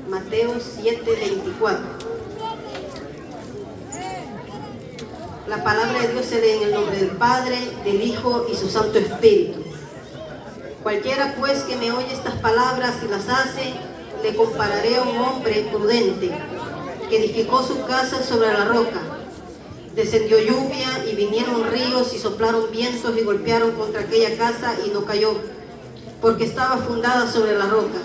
Mateo 7:24. La palabra de Dios se lee en el nombre del Padre, del Hijo y su Santo Espíritu. Cualquiera pues que me oye estas palabras y las hace, le compararé a un hombre prudente que edificó su casa sobre la roca. Descendió lluvia y vinieron ríos y soplaron vientos y golpearon contra aquella casa y no cayó, porque estaba fundada sobre la roca.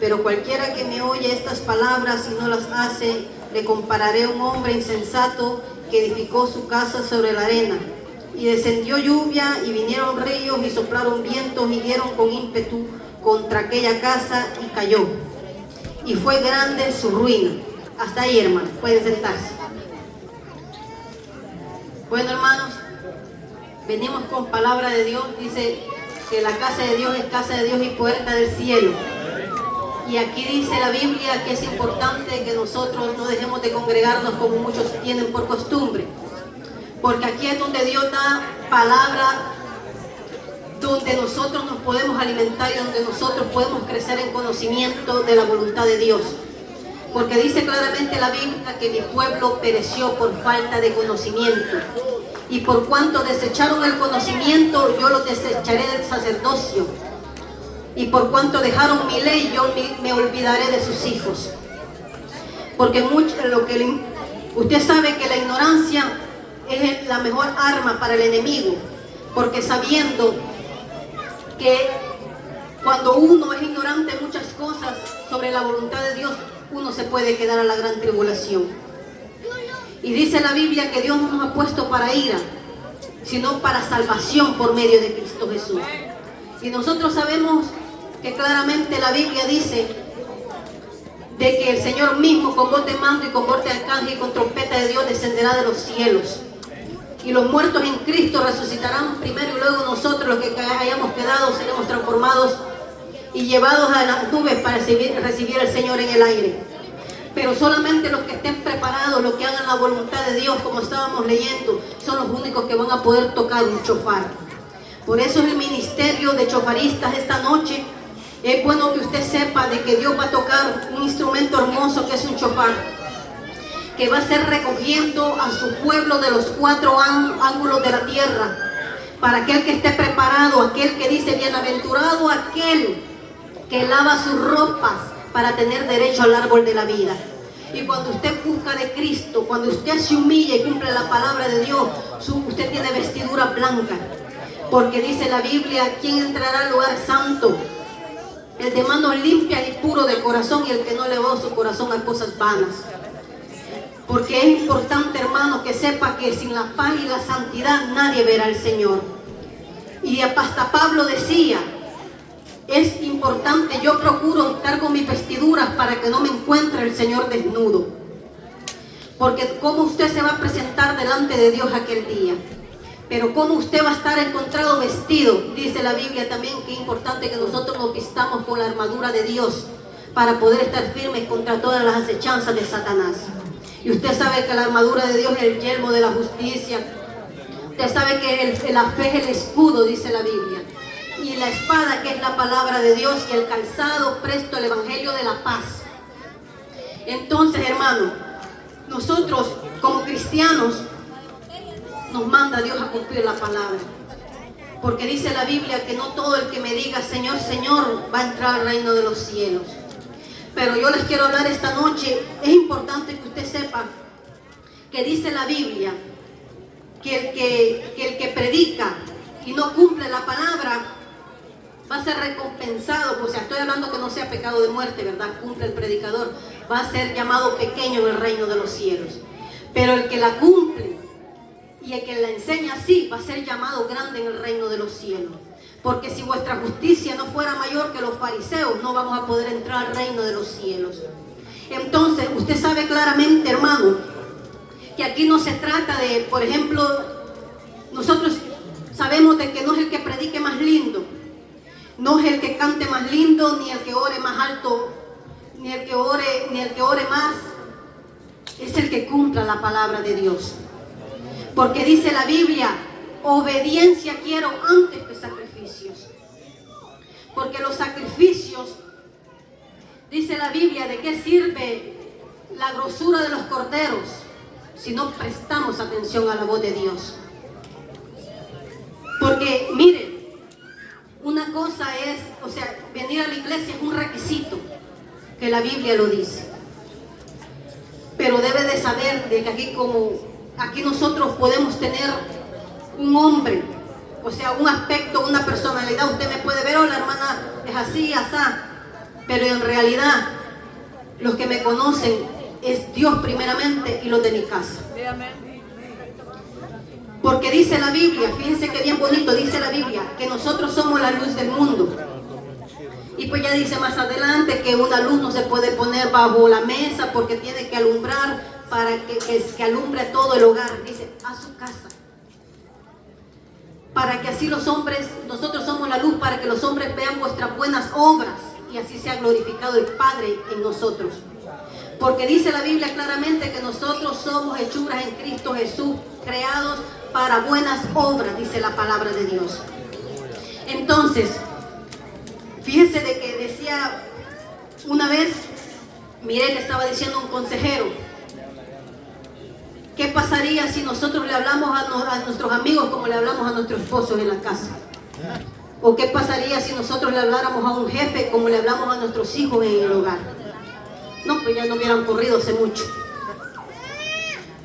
Pero cualquiera que me oye estas palabras y no las hace, le compararé a un hombre insensato que edificó su casa sobre la arena. Y descendió lluvia y vinieron ríos y soplaron vientos y dieron con ímpetu contra aquella casa y cayó. Y fue grande su ruina. Hasta ahí, hermanos, pueden sentarse. Bueno, hermanos, venimos con palabra de Dios. Dice que la casa de Dios es casa de Dios y puerta del cielo. Y aquí dice la Biblia que es importante que nosotros no dejemos de congregarnos como muchos tienen por costumbre. Porque aquí es donde Dios da palabra, donde nosotros nos podemos alimentar y donde nosotros podemos crecer en conocimiento de la voluntad de Dios. Porque dice claramente la Biblia que mi pueblo pereció por falta de conocimiento. Y por cuanto desecharon el conocimiento, yo los desecharé del sacerdocio. Y por cuanto dejaron mi ley, yo me olvidaré de sus hijos. Porque usted sabe que la ignorancia es la mejor arma para el enemigo. Porque sabiendo que cuando uno es ignorante de muchas cosas sobre la voluntad de Dios, uno se puede quedar a la gran tribulación. Y dice la Biblia que Dios no nos ha puesto para ira, sino para salvación por medio de Cristo Jesús. Y nosotros sabemos que claramente la Biblia dice de que el Señor mismo con voz de mando y con voz de arcángel y con trompeta de Dios descenderá de los cielos. Y los muertos en Cristo resucitarán primero y luego nosotros los que hayamos quedado seremos transformados y llevados a las nubes para recibir al Señor en el aire. Pero solamente los que estén preparados, los que hagan la voluntad de Dios, como estábamos leyendo, son los únicos que van a poder tocar un chofar. Por eso es el ministerio de chofaristas esta noche. Es bueno que usted sepa de que Dios va a tocar un instrumento hermoso que es un chofar, que va a ser recogiendo a su pueblo de los 4 ángulos de la tierra. Para aquel que esté preparado, aquel que dice bienaventurado, aquel que lava sus ropas para tener derecho al árbol de la vida. Y cuando usted busca de Cristo, cuando usted se humilla y cumple la palabra de Dios, usted tiene vestidura blanca. Porque dice la Biblia, ¿quién entrará al lugar santo? El de manos limpias y puro de corazón, y el que no elevó su corazón a cosas vanas. Porque es importante, hermano, que sepa que sin la paz y la santidad nadie verá al Señor. Y hasta Pablo decía, es importante, yo procuro estar con mis vestiduras para que no me encuentre el Señor desnudo. Porque cómo usted se va a presentar delante de Dios aquel día. Pero cómo usted va a estar encontrado vestido. Dice la Biblia también que es importante que nosotros nos vistamos con la armadura de Dios para poder estar firmes contra todas las acechanzas de Satanás. Y usted sabe que la armadura de Dios es el yelmo de la justicia. Usted sabe que la fe es el escudo, dice la Biblia. Y la espada, que es la palabra de Dios, y el calzado presto, el evangelio de la paz. Entonces, hermano, nosotros como cristianos nos manda Dios a cumplir la palabra. Porque dice la Biblia que no todo el que me diga Señor, Señor va a entrar al reino de los cielos. Pero yo les quiero hablar esta noche. Es importante que usted sepa que dice la Biblia que el que predica y no cumple la palabra va a ser recompensado. O sea, estoy hablando que no sea pecado de muerte, ¿verdad? Cumple el predicador, va a ser llamado pequeño en el reino de los cielos. Pero el que la cumple y el que la enseña así va a ser llamado grande en el reino de los cielos. Porque si vuestra justicia no fuera mayor que los fariseos, no vamos a poder entrar al reino de los cielos. Entonces, usted sabe claramente, hermano, que aquí no se trata de, por ejemplo, nosotros sabemos de que no es el que predique más lindo, no es el que cante más lindo, ni el que ore más alto, ni el que ore más, es el que cumpla la palabra de Dios. Porque dice la Biblia, obediencia quiero antes que sacrificios. Porque los sacrificios Dice la Biblia, ¿de qué sirve la grosura de los corderos si no prestamos atención a la voz de Dios? Porque miren, una cosa es, venir a la iglesia es un requisito, que la Biblia lo dice. Pero debe de saber de que aquí nosotros podemos tener un hombre, un aspecto, una personalidad. Usted me puede ver, oh, la hermana es así, asá. Pero en realidad, los que me conocen es Dios primeramente y los de mi casa. Porque dice la Biblia, fíjense que bien bonito, dice la Biblia, que nosotros somos la luz del mundo. Y pues ya dice más adelante que una luz no se puede poner bajo la mesa porque tiene que alumbrar para que alumbre todo el hogar. Dice, a su casa. Para que así los hombres, nosotros somos la luz para que los hombres vean vuestras buenas obras y así sea glorificado el Padre en nosotros. Porque dice la Biblia claramente que nosotros somos hechuras en Cristo Jesús, creados para buenas obras, dice la palabra de Dios. Entonces, fíjense de que decía una vez, mire que estaba diciendo un consejero, ¿qué pasaría si nosotros le hablamos a nuestros amigos como le hablamos a nuestros esposos en la casa? ¿O qué pasaría si nosotros le habláramos a un jefe como le hablamos a nuestros hijos en el hogar? No, pues ya no hubieran corrido hace mucho.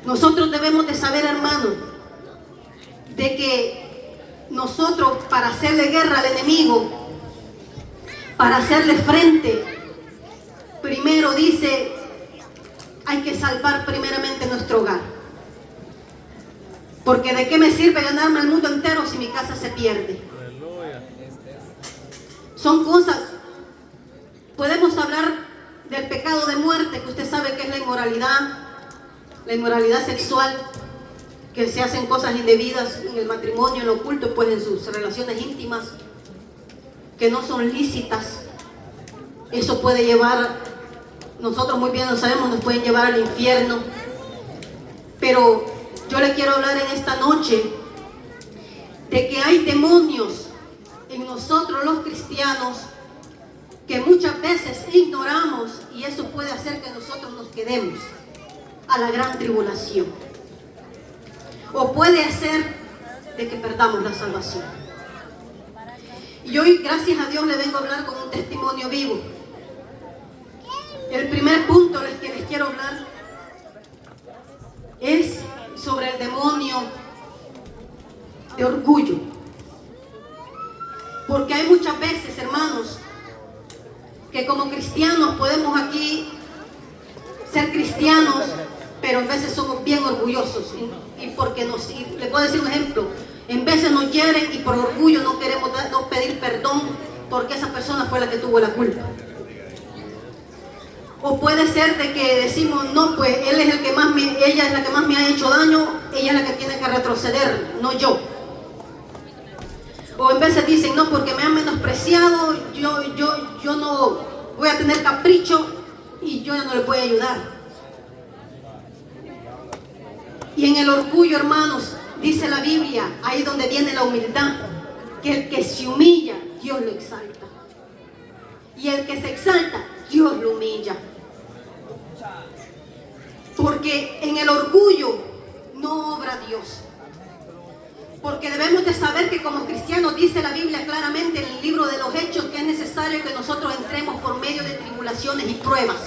Nosotros debemos de saber, hermano, de que nosotros para hacerle guerra al enemigo, para hacerle frente, primero dice, hay que salvar primeramente nuestro hogar. Porque ¿de qué me sirve ganarme el mundo entero si mi casa se pierde? Son cosas, podemos hablar del pecado de muerte, que usted sabe que es la inmoralidad sexual, que se hacen cosas indebidas en el matrimonio, en lo oculto, pues en sus relaciones íntimas, que no son lícitas. Eso puede llevar, nosotros muy bien lo sabemos, nos pueden llevar al infierno. Pero yo le quiero hablar en esta noche de que hay demonios en nosotros los cristianos que muchas veces ignoramos, y eso puede hacer que nosotros nos quedemos a la gran tribulación, o puede hacer de que perdamos la salvación. Y hoy, gracias a Dios, le vengo a hablar con un testimonio vivo. El primer punto que les quiero hablar es sobre el demonio de orgullo. Porque hay muchas veces, hermanos, que como cristianos podemos aquí ser cristianos, pero en veces somos bien orgullosos. Y porque les puedo decir un ejemplo, en veces nos hieren y por orgullo no queremos no pedir perdón porque esa persona fue la que tuvo la culpa. O puede ser de que decimos, no, pues ella es la que más me ha hecho daño, ella es la que tiene que retroceder, no yo. O en veces dicen, no, porque me han menospreciado, yo no voy a tener capricho y yo ya no le voy a ayudar. Y en el orgullo, hermanos, dice la Biblia, ahí donde viene la humildad, que el que se humilla, Dios lo exalta. Y el que se exalta, Dios lo humilla. Porque en el orgullo no obra Dios. Porque debemos de saber que como cristianos dice la Biblia claramente en el libro de los Hechos que es necesario que nosotros entremos por medio de tribulaciones y pruebas.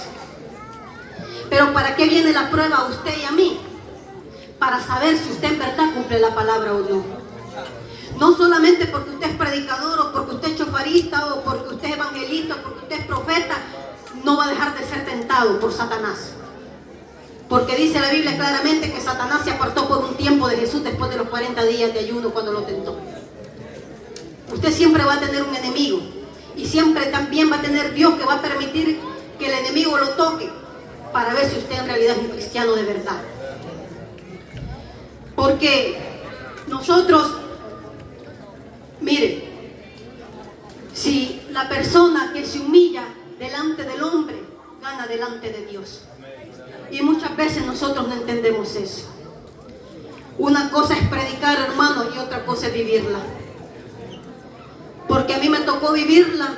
Pero ¿para qué viene la prueba a usted y a mí? Para saber si usted en verdad cumple la palabra o no. No solamente porque usted es predicador o porque usted es chofarista o porque usted es evangelista o porque usted es profeta, no va a dejar de ser tentado por Satanás. Porque dice la Biblia claramente que Satanás se apartó por un tiempo de Jesús después de los 40 días de ayuno cuando lo tentó. Usted siempre va a tener un enemigo y siempre también va a tener Dios que va a permitir que el enemigo lo toque para ver si usted en realidad es un cristiano de verdad. Porque nosotros, mire, si la persona que se humilla delante del hombre gana delante de Dios. Y muchas veces nosotros no entendemos eso. Una cosa es predicar, hermano, y otra cosa es vivirla. Porque a mí me tocó vivirla.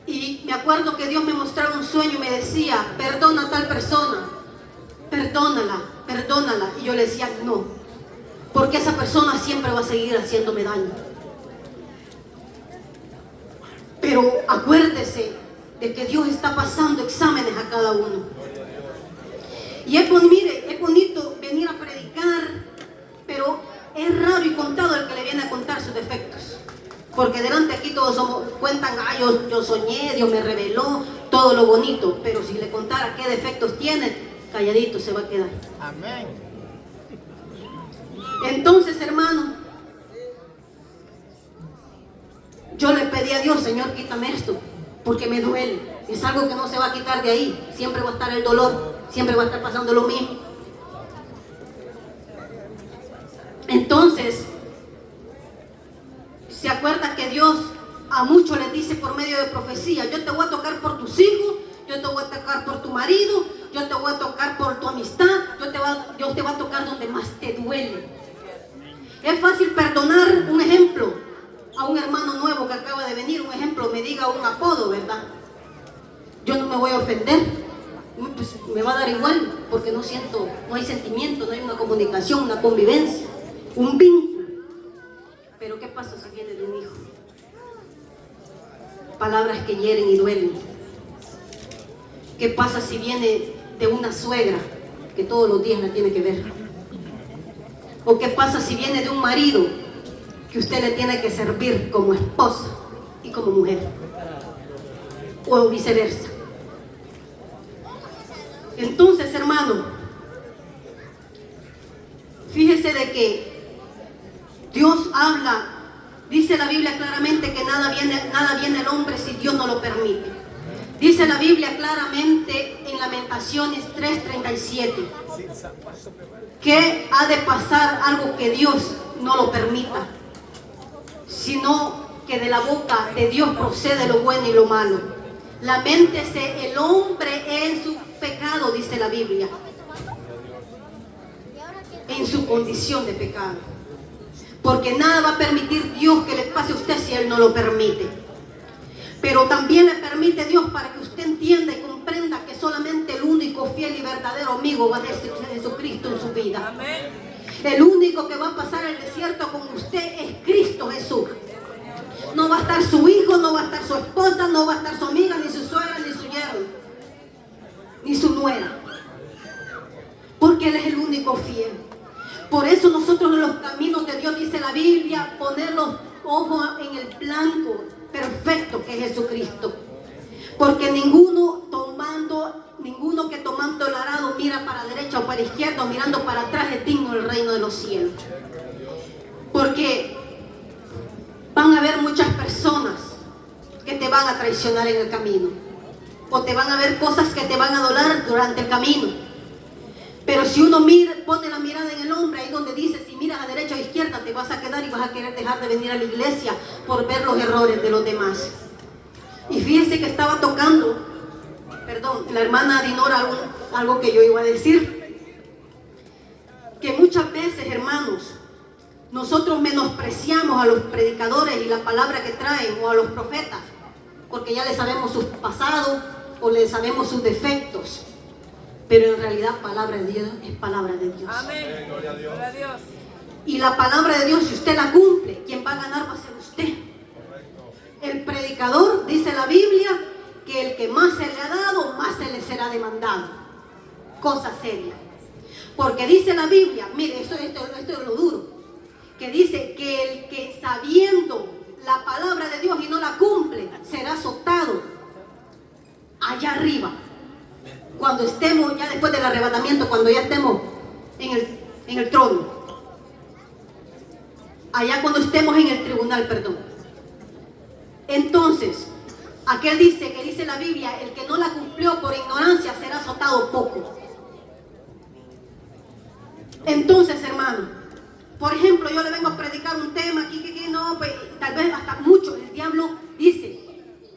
Y me acuerdo recuerdo que Dios me mostraba un sueño y me decía, perdona a tal persona, perdónala, perdónala. Y yo le decía, no, porque esa persona siempre va a seguir haciéndome daño. Pero acuérdese de que Dios está pasando exámenes a cada uno. Y mire, es bonito venir a predicar, pero es raro y contado el que le viene a contar sus defectos. Porque delante aquí todos cuentan, yo soñé, Dios me reveló, todo lo bonito. Pero si le contara qué defectos tiene, calladito se va a quedar. Amén. Entonces, hermano, yo le pedí a Dios, Señor, quítame esto, porque me duele. Es algo que no se va a quitar de ahí. Siempre va a estar el dolor, siempre va a estar pasando lo mismo. Entonces, se acuerda que Dios a muchos les dice por medio de profecía, yo te voy a tocar por tus hijos, yo te voy a tocar por tu marido, yo te voy a tocar por tu amistad, Dios te va a tocar donde más te duele. Es fácil perdonar, un ejemplo, a un hermano nuevo que acaba de venir, un ejemplo, me diga un apodo, ¿verdad? Yo no me voy a ofender, pues me va a dar igual, porque no hay sentimiento, no hay una comunicación, una convivencia, un vínculo. Pero ¿qué pasa si viene de un hijo? Palabras que hieren y duelen. ¿Qué pasa si viene de una suegra que todos los días la tiene que ver? ¿O qué pasa si viene de un marido que usted le tiene que servir como esposa y como mujer? O viceversa. Entonces, hermano, fíjese de que Dios habla, dice la Biblia claramente que nada viene al hombre si Dios no lo permite. Dice la Biblia claramente en Lamentaciones 3:37 que ha de pasar algo que Dios no lo permita, sino que de la boca de Dios procede lo bueno y lo malo. Laméntese el hombre en su pecado, dice la Biblia, en su condición de pecado. Porque nada va a permitir Dios que le pase a usted si Él no lo permite. Pero también le permite Dios para que usted entienda y comprenda que solamente el único fiel y verdadero amigo va a ser Jesucristo en su vida. Amén. El único que va a pasar el desierto con usted es Cristo Jesús. No va a estar su hijo, no va a estar su esposa, no va a estar su amiga, ni su suegra, ni su yerno, ni su nuera. Porque Él es el único fiel. Por eso nosotros en los caminos de Dios, dice la Biblia, poner los ojos en el blanco perfecto que es Jesucristo. Porque ninguno que tomando el arado mira para la derecha o para la izquierda o mirando para atrás es digno del reino de los cielos. Porque van a haber muchas personas que te van a traicionar en el camino. O te van a ver cosas que te van a doler durante el camino. Pero si uno pone la mirada en el hombre, ahí donde dice, si miras a derecha o a izquierda, te vas a quedar y vas a querer dejar de venir a la iglesia por ver los errores de los demás. Y fíjense que estaba tocando, la hermana Dinora, algo que yo iba a decir, que muchas veces, hermanos, nosotros menospreciamos a los predicadores y la palabra que traen, o a los profetas, porque ya le sabemos sus pasados o le sabemos sus defectos. Pero en realidad palabra de Dios es palabra de Dios. Amén. Gloria a Dios. Gloria a Dios. Y la palabra de Dios, si usted la cumple, quien va a ganar va a ser usted. El predicador, dice la Biblia, que el que más se le ha dado, más se le será demandado. Cosa seria. Porque dice la Biblia, mire, esto es lo duro, que dice que el que sabiendo la palabra de Dios y no la cumple, será azotado allá arriba. Cuando estemos ya después del arrebatamiento, cuando ya estemos en el trono. Allá cuando estemos en el tribunal, perdón. Entonces, aquel dice la Biblia, el que no la cumplió por ignorancia será azotado poco. Entonces, hermano, por ejemplo, yo le vengo a predicar un tema aquí, no, pues, tal vez hasta mucho. El diablo dice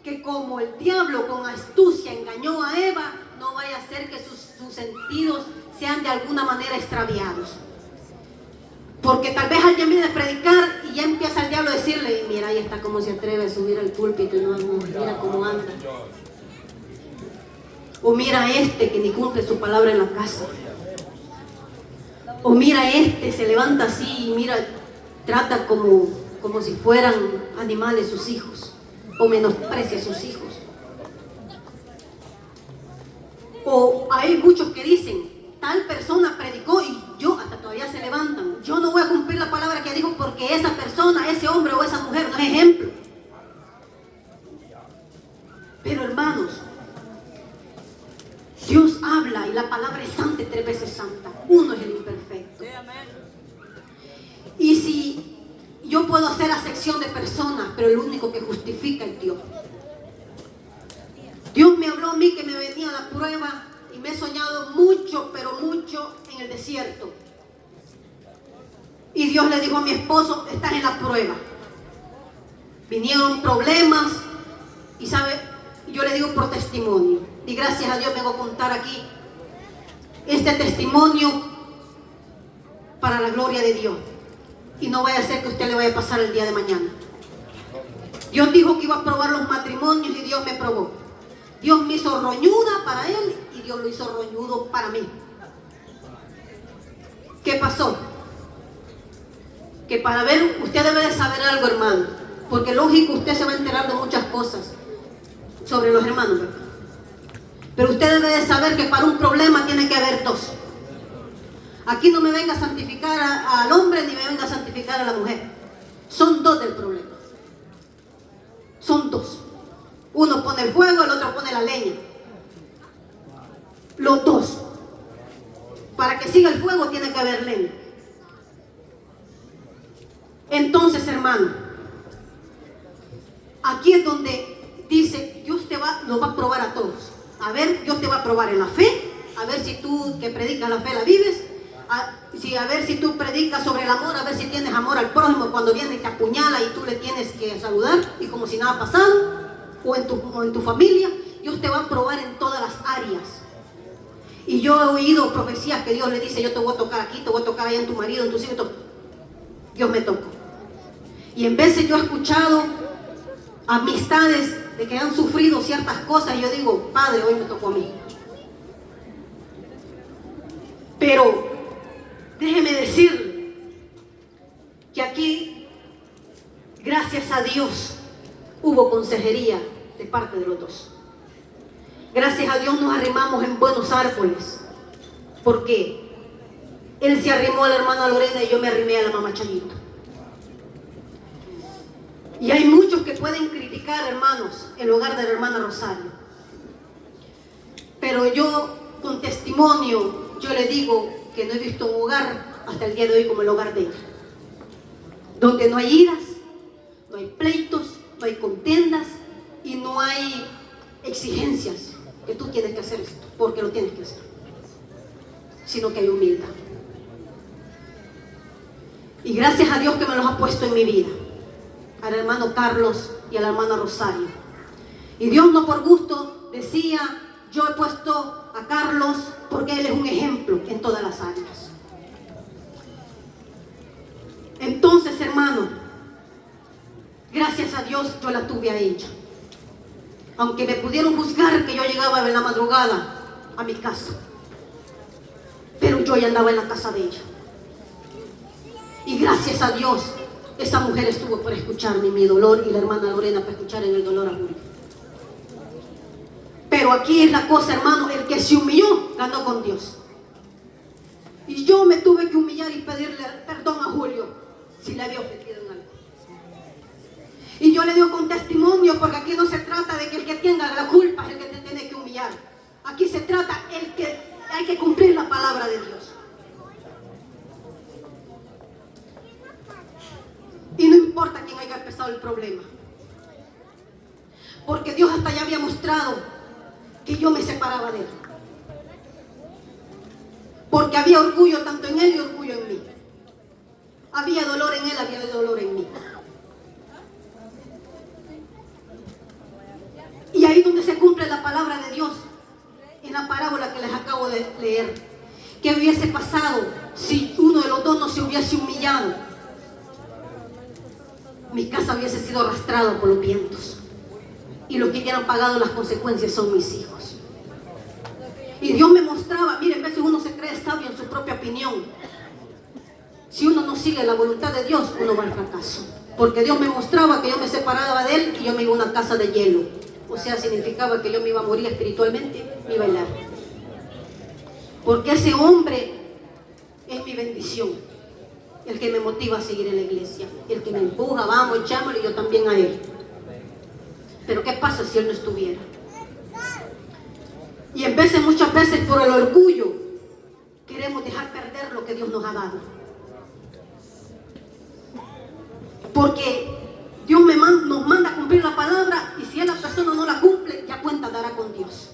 que como el diablo con astucia engañó a Eva, no vaya a ser que sus sentidos sean de alguna manera extraviados. Porque tal vez alguien viene a predicar y ya empieza el diablo a decirle, mira, ahí está como se atreve a subir al púlpito, no, mira cómo anda. O mira a este que ni cumple su palabra en la casa. O mira a este, se levanta así y mira, trata como si fueran animales sus hijos. O menosprecia a sus hijos. O hay muchos que dicen, tal persona predicó y yo, hasta todavía se levantan. Yo no voy a cumplir la palabra que dijo porque esa persona, ese hombre o esa mujer no es ejemplo. Pero hermanos, Dios habla y la palabra es santa y 3 veces santa. Uno es el imperfecto. Y si yo puedo hacer acepción de personas, pero el único que justifica es Dios. Dios me habló a mí que me venía la prueba y me he soñado mucho, pero mucho en el desierto. Y Dios le dijo a mi esposo, estás en la prueba. Vinieron problemas y sabe, yo le digo por testimonio. Y gracias a Dios vengo a contar aquí este testimonio para la gloria de Dios. Y no vaya a ser que a usted le vaya a pasar el día de mañana. Dios dijo que iba a probar los matrimonios y Dios me probó. Dios me hizo roñuda para él y Dios lo hizo roñudo para mí. ¿Qué pasó? Que para ver, usted debe de saber algo, hermano. Porque lógico, usted se va a enterar de muchas cosas sobre los hermanos, ¿verdad? Pero usted debe de saber que para un problema tiene que haber dos. Aquí no me venga a santificar al hombre ni me venga a santificar a la mujer. Son dos del problema. Son dos. Uno pone el fuego, el otro pone la leña. Los dos. Para que siga el fuego tiene que haber leña. Entonces, hermano, aquí es donde dice, Dios lo va a probar a todos. A ver, Dios te va a probar en la fe. A ver si tú que predicas la fe la vives. A ver si tú predicas sobre el amor. A ver si tienes amor al prójimo cuando viene y te apuñala y tú le tienes que saludar y como si nada ha pasado. O en tu familia, Dios te va a probar en todas las áreas. Y yo he oído profecías que Dios le dice, yo te voy a tocar aquí, te voy a tocar allá en tu marido, en tus hijos. Dios me tocó. Y en veces yo he escuchado amistades de que han sufrido ciertas cosas y yo digo, Padre, hoy me tocó a mí. Pero déjeme decirle que aquí, gracias a Dios, hubo consejería de parte de los dos. Gracias a Dios nos arrimamos en buenos árboles. Porque él se arrimó a la hermana Lorena y yo me arrimé a la mamá Chayito. Y hay muchos que pueden criticar, hermanos, el hogar de la hermana Rosario. Pero yo, con testimonio, yo le digo que no he visto un hogar hasta el día de hoy como el hogar de ella. Donde no hay iras, no hay pleitos, no hay contiendas y no hay exigencias que tú tienes que hacer esto porque lo tienes que hacer, sino que hay humildad. Y gracias a Dios que me los ha puesto en mi vida, al hermano Carlos y a la hermana Rosario. Y Dios no por gusto decía, yo he puesto a Carlos porque él es un ejemplo en todas las áreas. Entonces, hermano, gracias a Dios yo la tuve a ella. Aunque me pudieron juzgar que yo llegaba en la madrugada a mi casa, pero yo ya andaba en la casa de ella. Y gracias a Dios, esa mujer estuvo para escucharme mi dolor y la hermana Lorena para escuchar en el dolor a Julio. Pero aquí es la cosa, hermano, el que se humilló ganó con Dios. Y yo me tuve que humillar y pedirle perdón a Julio si le había ofendido en algo. Y yo le digo con testimonio, porque aquí no se trata de que el que tenga la culpa es el que te tiene que humillar. Aquí se trata el que hay que cumplir la palabra de Dios. Y no importa quién haya empezado el problema. Porque Dios hasta ya había mostrado que yo me separaba de él. Porque había orgullo tanto en él y orgullo en mí. Había dolor en él, había dolor en mí. Y ahí donde se cumple la palabra de Dios, en la parábola que les acabo de leer. ¿Qué hubiese pasado si uno de los dos no se hubiese humillado? Mi casa hubiese sido arrastrada por los vientos. Y los que hubieran pagado las consecuencias son mis hijos. Y Dios me mostraba, miren, a veces uno se cree sabio en su propia opinión. Si uno no sigue la voluntad de Dios, uno va al fracaso. Porque Dios me mostraba que yo me separaba de Él y yo me iba a una casa de hielo. O sea, significaba que yo me iba a morir espiritualmente, me iba a bailar. Porque ese hombre es mi bendición. El que me motiva a seguir en la iglesia. El que me empuja, vamos, echámosle, y yo también a Él. Pero ¿qué pasa si Él no estuviera? Y en veces, muchas veces por el orgullo, queremos dejar perder lo que Dios nos ha dado. Porque Dios nos manda a cumplir la palabra, y si la persona no la cumple, ya cuenta dará con Dios.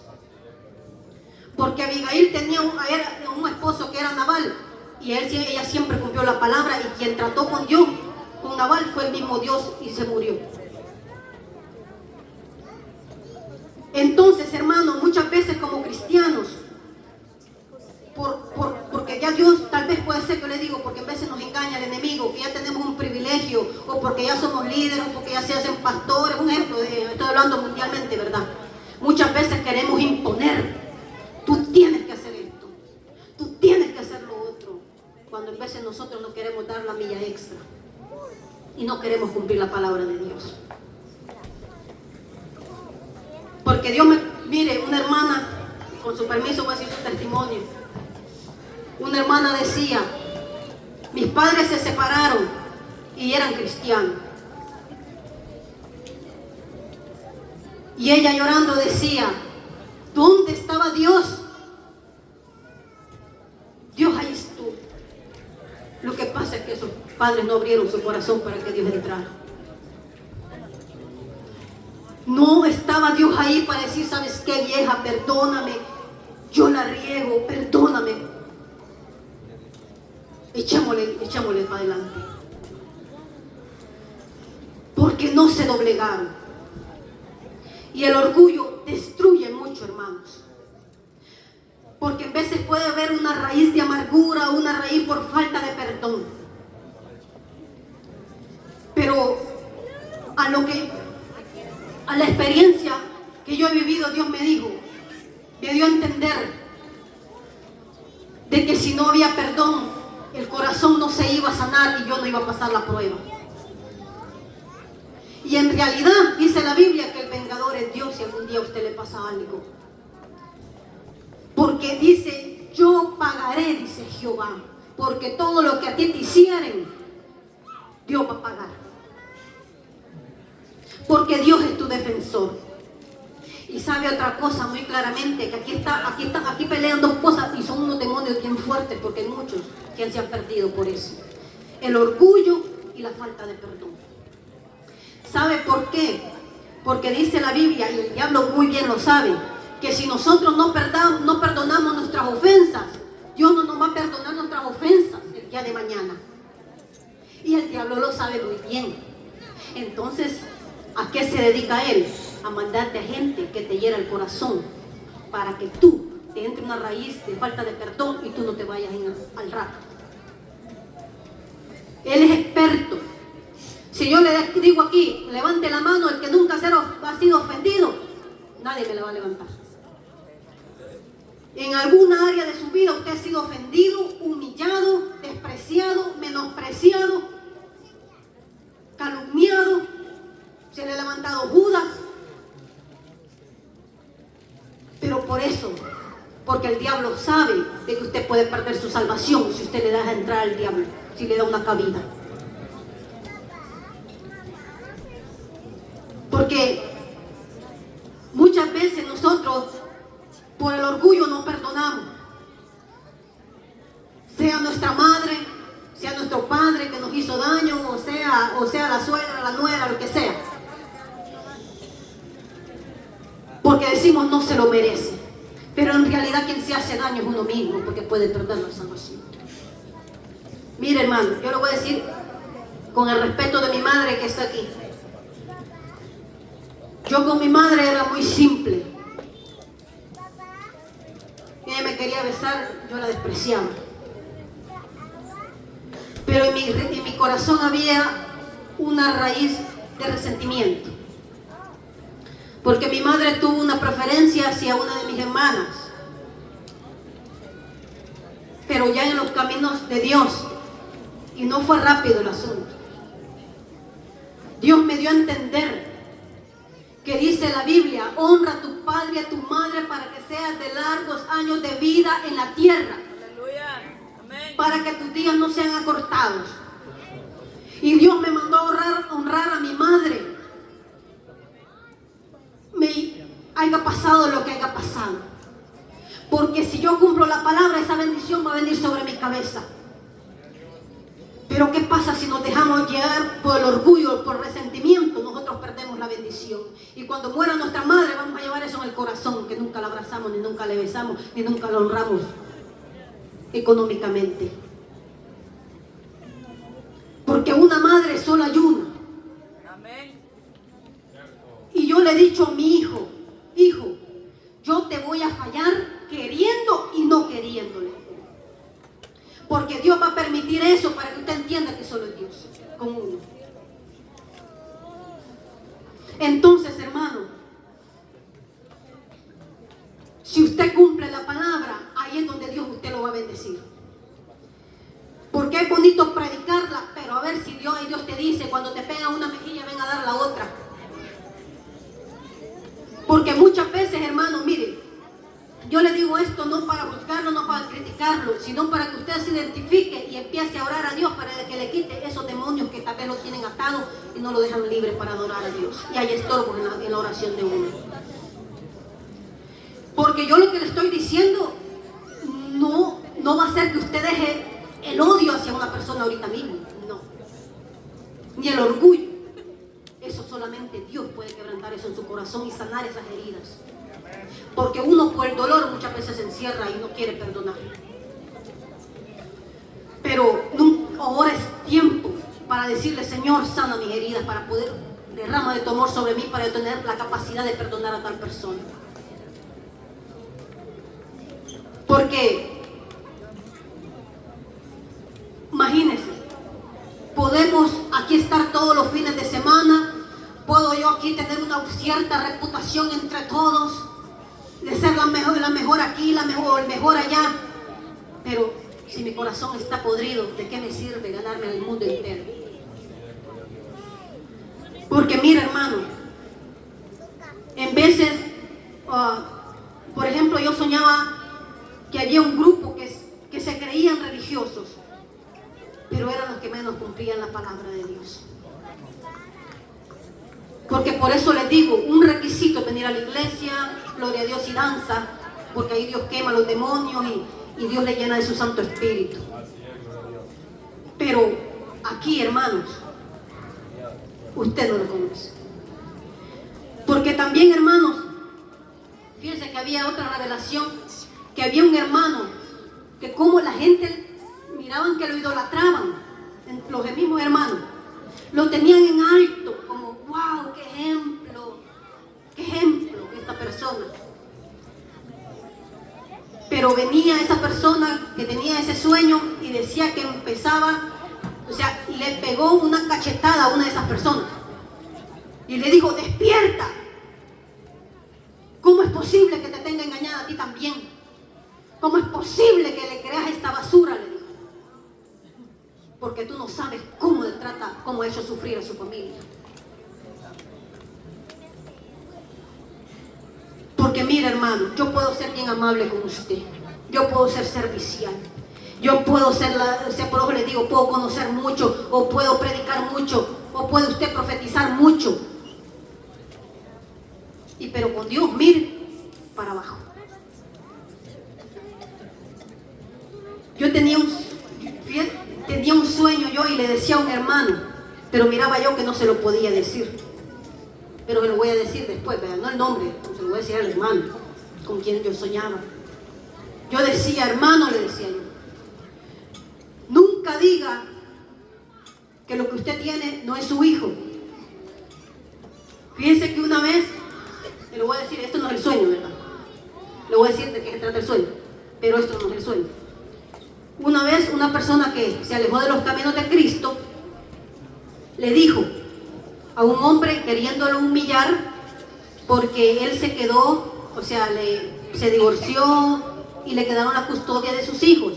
Porque Abigail tenía un esposo que era Nabal, y ella siempre cumplió la palabra, y quien trató con Dios, con Nabal, fue el mismo Dios, y se murió. Entonces, hermanos, muchas veces como cristianos, porque ya Dios, tal vez puede ser que le digo, porque a veces nos engaña el enemigo, que ya tenemos un privilegio, o porque ya somos líderes, o porque ya se hacen pastores, un ejemplo, estoy hablando mundialmente, ¿verdad? Muchas veces queremos imponer, tú tienes que hacer esto, tú tienes que hacer lo otro, cuando a veces nosotros no queremos dar la milla extra, y no queremos cumplir la palabra de Dios. Porque Dios mire, una hermana, con su permiso voy a decir su testimonio. Una hermana decía, mis padres se separaron y eran cristianos. Y ella llorando decía, ¿dónde estaba Dios? Dios ahí estuvo. Lo que pasa es que sus padres no abrieron su corazón para que Dios entrara. No estaba Dios ahí para decir, ¿sabes qué, vieja? Perdóname, yo la riego, perdóname. Echémosle para adelante. Porque no se doblegaron. Y el orgullo destruye mucho, hermanos. Porque a veces puede haber una raíz de amargura, una raíz por falta de perdón. Pero a la experiencia que yo he vivido, Dios me dio a entender de que si no había perdón, el corazón no se iba a sanar y yo no iba a pasar la prueba. Y en realidad dice la Biblia que el vengador es Dios si algún día a usted le pasa algo. Porque dice, yo pagaré, dice Jehová, porque todo lo que a ti te hicieren, Dios va a pagar. Porque Dios es tu defensor. Y sabe otra cosa muy claramente, que aquí pelean dos cosas y son unos demonios bien fuertes, porque hay muchos que se han perdido por eso. El orgullo y la falta de perdón. ¿Sabe por qué? Porque dice la Biblia, y el diablo muy bien lo sabe, que si nosotros no perdonamos nuestras ofensas, Dios no nos va a perdonar nuestras ofensas el día de mañana. Y el diablo lo sabe muy bien. Entonces, ¿a qué se dedica él? A mandarte a gente que te hiera el corazón para que tú te entre una raíz de falta de perdón y tú no te vayas al rato. Él es experto. Si yo le digo aquí, levante la mano el que nunca ha sido ofendido, nadie me la va a levantar. En alguna área de su vida usted ha sido ofendido, humillado, despreciado, menospreciado, calumniado, se le ha levantado Judas. Pero por eso, porque el diablo sabe de que usted puede perder su salvación si usted le deja entrar al diablo, si le da una cabida. Porque muchas veces nosotros por el orgullo no perdonamos. Sea nuestra madre, sea nuestro padre que nos hizo daño, o sea la suegra, la nuera, lo que sea. Porque decimos no se lo merece. Pero en realidad quien se hace daño es uno mismo, porque puede perder la salvación. Mire, hermano, yo lo voy a decir con el respeto de mi madre que está aquí. Yo con mi madre era muy simple. Ella me quería besar, yo la despreciaba. Pero en mi corazón había una raíz de resentimiento. Porque mi madre tuvo una preferencia hacia una de mis hermanas. pero ya en los caminos de Dios. Y no fue rápido el asunto. Dios me dio a entender que dice la Biblia: honra a tu padre y a tu madre para que seas de largos años de vida en la tierra. Aleluya. Amén. Para que tus días no sean acortados. Y Dios me mandó a honrar a mi madre. Me haya pasado lo que haya pasado. Porque si yo cumplo la palabra, esa bendición va a venir sobre mi cabeza. Pero ¿qué pasa si nos dejamos llevar por el orgullo, por el resentimiento? Nosotros perdemos la bendición. Y cuando muera nuestra madre, vamos a llevar eso en el corazón, que nunca la abrazamos, ni nunca le besamos, ni nunca la honramos económicamente. Porque una madre solo hay una. Amén. Y yo le he dicho a mi hijo: hijo, yo te voy a fallar queriendo y no queriéndole. Porque Dios va a permitir eso para que usted entienda que solo es Dios con uno. Entonces, hermano, si usted cumple la palabra, ahí es donde Dios usted lo va a bendecir. Porque es bonito predicarla, pero a ver si Dios te dice: cuando te pega una mejilla, ven a dar la otra. Porque muchas veces, hermano, mire, yo le digo esto no para juzgarlo, no para criticarlo, sino para que usted se identifique y empiece a orar a Dios para que le quite esos demonios que tal vez lo tienen atado y no lo dejan libre para adorar a Dios. Y hay estorbos en la oración de uno. Porque yo lo que le estoy diciendo no va a ser que usted deje el odio hacia una persona ahorita mismo, no. Ni el orgullo. Eso solamente Dios puede quebrantar eso en su corazón y sanar esas heridas. Porque uno por el dolor muchas veces se encierra y no quiere perdonar. Pero ahora es tiempo para decirle: Señor, sana mis heridas, para poder derramar de tu amor sobre mí, para tener la capacidad de perdonar a tal persona. Porque imagínense, podemos aquí estar todos los fines de semana, puedo yo aquí tener una cierta reputación entre todos, de ser la mejor aquí, el mejor allá, pero si mi corazón está podrido, ¿de qué me sirve ganarme el mundo entero? Porque mira, hermano, en veces, por ejemplo, yo soñaba que había un grupo que se creían religiosos, pero eran los que menos cumplían la palabra de Dios. Porque por eso les digo, un requisito es venir a la iglesia, gloria a Dios, y danza, porque ahí Dios quema los demonios y Dios le llena de su Santo Espíritu. Pero aquí, hermanos, usted no lo conoce. Porque también, hermanos, fíjense que había otra revelación, que había un hermano, que como la gente miraban que lo idolatraban, los mismos hermanos, lo tenían en alto, como wow, qué ejemplo esta persona. Pero venía esa persona que tenía ese sueño y decía que empezaba, o sea, le pegó una cachetada a una de esas personas y le dijo: despierta, ¿cómo es posible que te tenga engañada a ti también? ¿Cómo es posible que le creas esta basura? Le dijo. Porque tú no sabes cómo le trata, cómo ha hecho sufrir a su familia. Porque mira, hermano, yo puedo ser bien amable con usted, yo puedo ser servicial, yo puedo ser, por eso le digo, puedo conocer mucho, o puedo predicar mucho, o puede usted profetizar mucho. Pero con Dios, mire, para abajo. Yo tenía un sueño yo y le decía a un hermano, pero miraba yo que no se lo podía decir. Pero me lo voy a decir después, ¿verdad? No el nombre, se lo voy a decir al hermano con quien yo soñaba. Yo decía: hermano, le decía yo, nunca diga que lo que usted tiene no es su hijo. Fíjense que una vez, le voy a decir, esto no es el sueño, ¿verdad? Le voy a decir de qué se trata el sueño, pero esto no es el sueño. Una vez una persona que se alejó de los caminos de Cristo le dijo a un hombre, queriéndolo humillar, porque él se quedó, o sea, se divorció y le quedaron la custodia de sus hijos.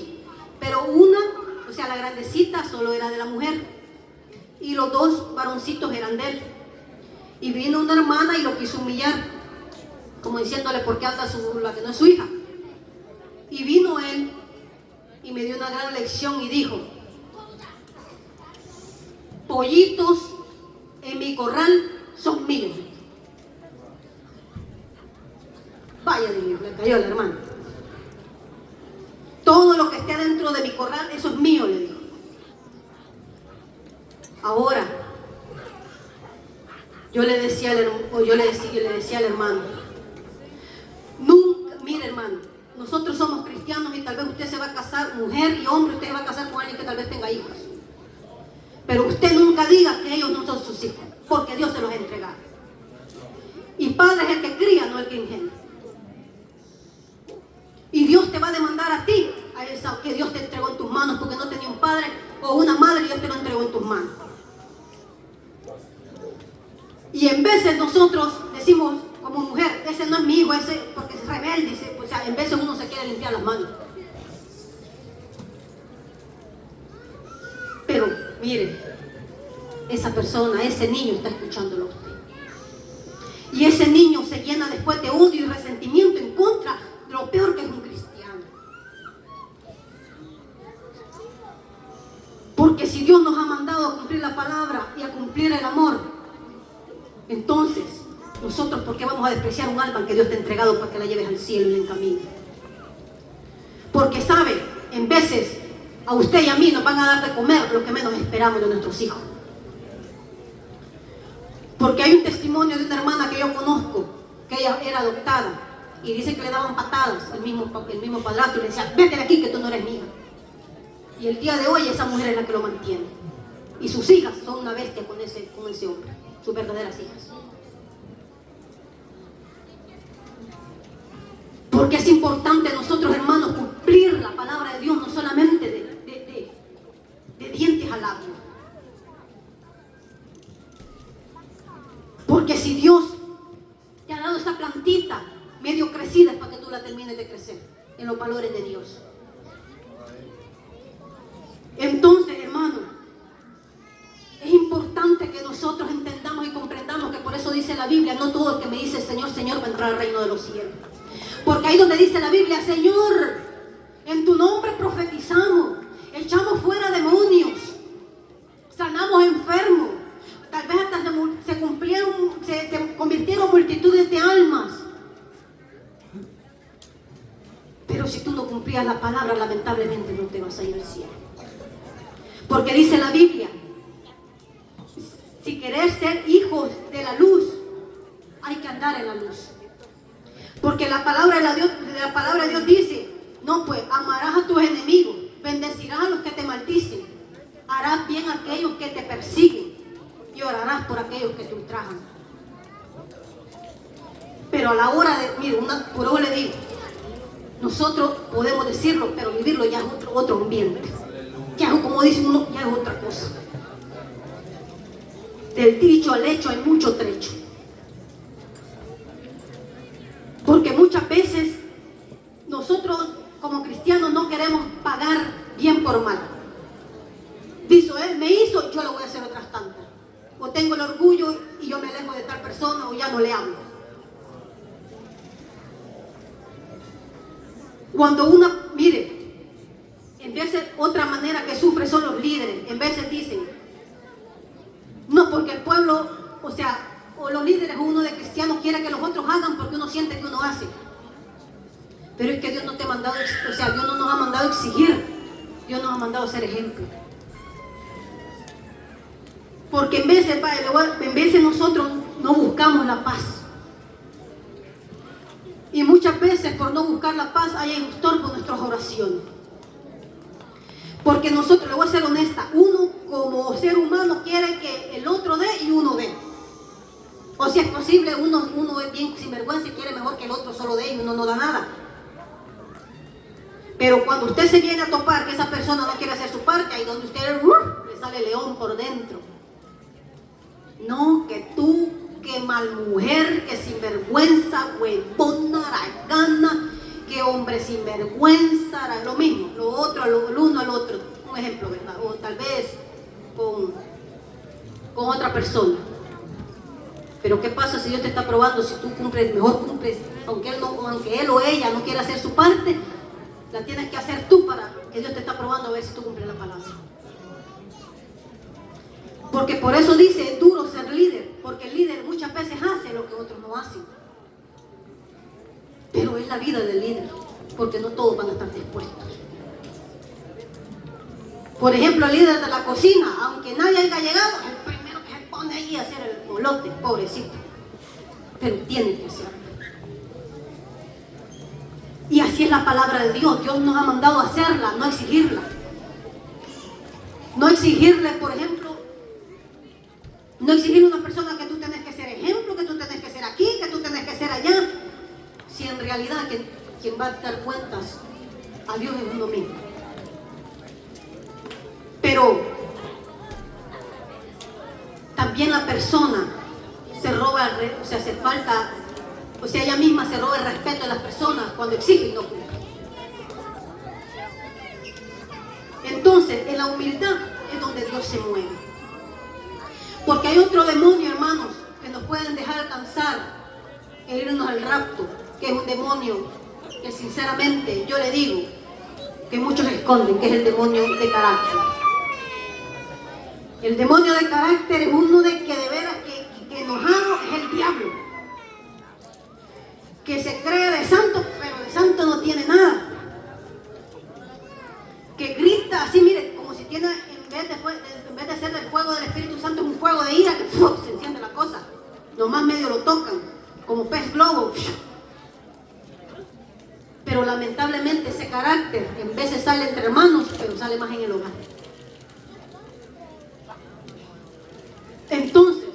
pero una, o sea, la grandecita solo era de la mujer y los dos varoncitos eran de él. Y vino una hermana y lo quiso humillar, como diciéndole por qué anda la que no es su hija. Y vino él y me dio una gran lección y dijo: pollitos en mi corral son míos. Vaya, le cayó la hermana. Todo lo que esté dentro de mi corral, eso es mío, le dijo. Ahora, yo le decía al hermano, nunca, mire hermano, nosotros somos cristianos y tal vez usted se va a casar, mujer y hombre, usted se va a casar con alguien que tal vez tenga hijos. Pero usted nunca diga que ellos no son sus hijos, porque Dios se los ha entregado. Y padre es el que cría, no el que engendra. Y Dios te va a demandar a ti, a esa que Dios te entregó en tus manos, porque no tenía un padre o una madre y Dios te lo entregó en tus manos. Y en veces nosotros decimos como mujer, ese no es mi hijo, ese porque es rebelde, o sea, en veces uno se quiere limpiar las manos. Pero mire, esa persona, ese niño está escuchándolo a usted. Y ese niño se llena después de odio y resentimiento en contra de lo peor que es un cristiano. Porque si Dios nos ha mandado a cumplir la palabra y a cumplir el amor, entonces nosotros, ¿por qué vamos a despreciar un alma que Dios te ha entregado para que la lleves al cielo y la encamine? Porque sabe, en veces a usted y a mí nos van a dar de comer lo que menos esperamos de nuestros hijos. Porque hay un testimonio de una hermana que yo conozco, que ella era adoptada, y dice que le daban patadas el mismo padrastro y le decía: vete de aquí que tú no eres mi hija. Y el día de hoy esa mujer es la que lo mantiene. Y sus hijas son una bestia con ese hombre, sus verdaderas hijas. Porque es importante nosotros, hermanos, cumplir la palabra de Dios, no solamente de dientes al labio. Porque si Dios te ha dado esa plantita medio crecida, es para que tú la termines de crecer en los valores de Dios. Entonces, hermano, es importante que nosotros entendamos y comprendamos que por eso dice la Biblia: no todo el que me dice Señor, Señor va a entrar al reino de los cielos. Porque ahí donde dice la Biblia: Señor, en tu nombre profetizamos, echamos fuera demonios, sanamos enfermos, tal vez hasta se convirtieron multitudes de almas. Pero si tú no cumplías la palabra, lamentablemente no te vas a ir al cielo. Porque dice la Biblia: si querés ser hijos de la luz, hay que andar en la luz. Porque la palabra de Dios dice: no, pues amarás a tus enemigos, bendecirás a los que te maldicen, harás bien a aquellos que te persiguen y orarás por aquellos que te ultrajan. Pero a la hora de, mire, por eso le digo, nosotros podemos decirlo, pero vivirlo ya es otro ambiente. Ya es, como dice uno, ya es otra cosa. Del dicho al hecho hay mucho trecho. Porque muchas veces nosotros como cristianos no queremos pagar bien por mal. Dice: él me hizo, yo lo voy a hacer otras tantas. O tengo el orgullo y yo me alejo de tal persona, o ya no le hablo. Cuando mire, en veces otra manera que sufre son los líderes. En veces dicen: no, porque el pueblo, o los líderes o uno de cristianos quiere que los otros hagan porque uno siente que uno hace. Pero es que Dios no te ha mandado, Dios no nos ha mandado a exigir, Dios nos ha mandado a ser ejemplo. Porque en veces nosotros no buscamos la paz. Y muchas veces por no buscar la paz hay estorbo en nuestras oraciones. Porque nosotros, le voy a ser honesta, uno como ser humano quiere que el otro dé y uno dé. O si es posible, uno es bien sinvergüenza y quiere mejor que el otro solo dé y uno no da nada. Pero cuando usted se viene a topar que esa persona no quiere hacer su parte, ahí donde usted le sale león por dentro. No, que tú, que mal mujer, que sinvergüenza, huevona, aragana, qué hombre sinvergüenza, lo mismo, lo otro, el uno al otro. Un ejemplo, ¿verdad? O tal vez con otra persona. Pero ¿qué pasa si Dios te está probando? Si tú cumples, mejor cumples, aunque él o ella no quiera hacer su parte, la tienes que hacer tú para que Dios te está probando a ver si tú cumples la palabra. Porque por eso dice, es duro ser líder, porque el líder muchas veces hace lo que otros no hacen. Pero es la vida del líder, porque no todos van a estar dispuestos. Por ejemplo, el líder de la cocina, aunque nadie haya llegado, es el primero que se pone ahí a hacer el molote, pobrecito. Pero tiene que hacerlo. Y así es la palabra de Dios. Dios nos ha mandado a hacerla, no a exigirla. No exigirle, por ejemplo, no exigirle a una persona que tú tenés que ser ejemplo, que tú tenés que ser aquí, que tú tenés que ser allá. Si en realidad quien va a dar cuentas a Dios es uno mismo. Pero también la persona se roba, o sea, hace falta, o sea, ella misma se roba el respeto de las personas cuando exige y no cumple. Entonces, en la humildad es donde Dios se mueve. Porque hay otro demonio, hermanos, que nos pueden dejar alcanzar e irnos al rapto, que es un demonio que sinceramente yo le digo que muchos esconden, que es el demonio de carácter. El demonio de carácter es uno de que de veras que enojado es el diablo, que se cree de santo, pero de santo no tiene nada, que grita así, mire, como si tiene, en vez de ser el fuego del Espíritu Santo, es un fuego de ira que se enciende la cosa, nomás medio lo tocan, como pez globo. Pero lamentablemente ese carácter en veces sale entre hermanos, pero sale más en el hogar. Entonces,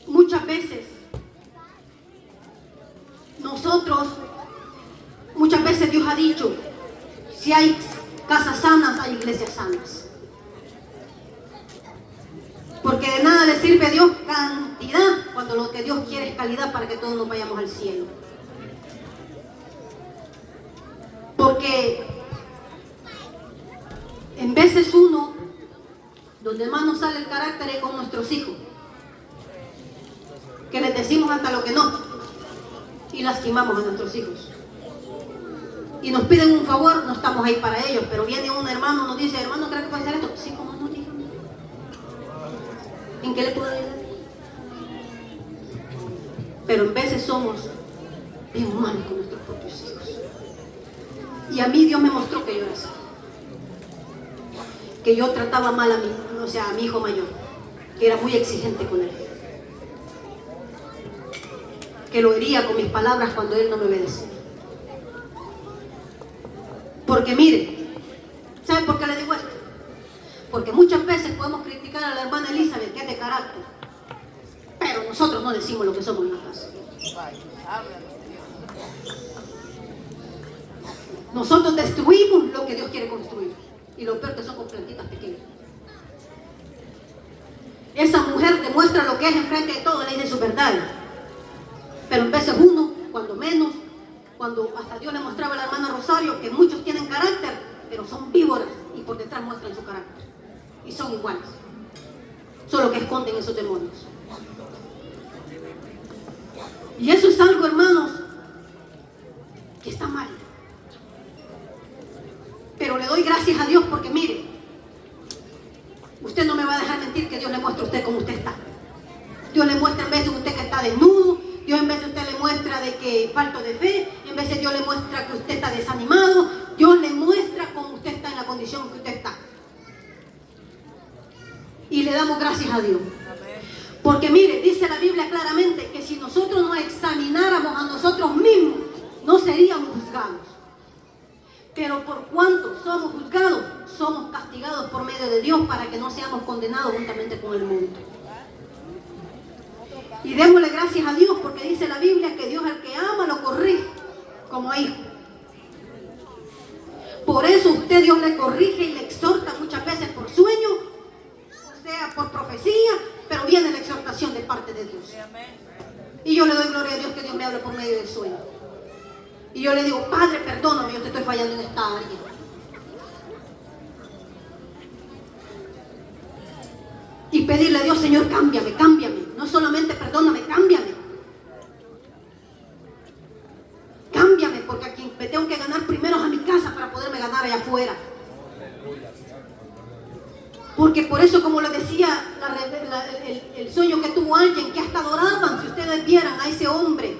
muchas veces Dios ha dicho, si hay casas sanas, hay iglesias sanas. Porque de nada le sirve a Dios cantidad cuando lo que Dios quiere es calidad para que todos nos vayamos al cielo. Porque en veces uno, donde más nos sale el carácter es con nuestros hijos, que les decimos hasta lo que no y lastimamos a nuestros hijos. Y nos piden un favor, no estamos ahí para ellos, pero viene un hermano, nos dice, hermano, ¿cree que puede hacer esto? Sí, ¿cómo no? Dígame. ¿En qué le puedo ayudar? Pero en veces somos bien malos con nuestros propios hijos. Y a mí Dios me mostró que yo era así. Que yo trataba mal a mi hijo mayor, que era muy exigente con él. Que lo hería con mis palabras cuando él no me obedecía. Porque mire, ¿sabe por qué le digo esto? Porque muchas veces podemos criticar a la hermana Elizabeth, que es de carácter, pero nosotros no decimos lo que somos en la casa. Nosotros destruimos lo que Dios quiere construir. Y lo peor que son con plantitas pequeñas. Esa mujer demuestra lo que es enfrente de todo, le dice su verdad. Pero en veces uno, cuando menos, cuando hasta Dios le mostraba a la hermana Rosario que muchos tienen carácter, pero son víboras y por detrás muestran su carácter. Y son iguales. Solo que esconden esos demonios. Y eso es algo, hermanos, que está mal. Pero le doy gracias a Dios porque mire, usted no me va a dejar mentir que Dios le muestra a usted cómo usted está. Dios le muestra en veces a usted que está desnudo, Dios en veces a usted le muestra de que falto de fe, en veces Dios le muestra que usted está desanimado, Dios le muestra cómo usted está en la condición que usted está. Y le damos gracias a Dios. Porque mire, dice la Biblia claramente que si nosotros nos examináramos a nosotros mismos, no seríamos juzgados. Pero por cuanto somos juzgados, somos castigados por medio de Dios para que no seamos condenados juntamente con el mundo. Y démosle gracias a Dios porque dice la Biblia que Dios al que ama lo corrige como a hijo. Por eso usted Dios le corrige y le exhorta muchas veces por sueño, o sea, por profecía, pero viene la exhortación de parte de Dios. Y yo le doy gloria a Dios que Dios me habla por medio del sueño. Y yo le digo, Padre, perdóname, yo te estoy fallando en esta área. Y pedirle a Dios, Señor, cámbiame, cámbiame. No solamente perdóname, cámbiame. Cámbiame, porque aquí me tengo que ganar primero a mi casa para poderme ganar allá afuera. Porque por eso, como le decía, el sueño que tuvo alguien, que hasta adoraban, si ustedes vieran a ese hombre,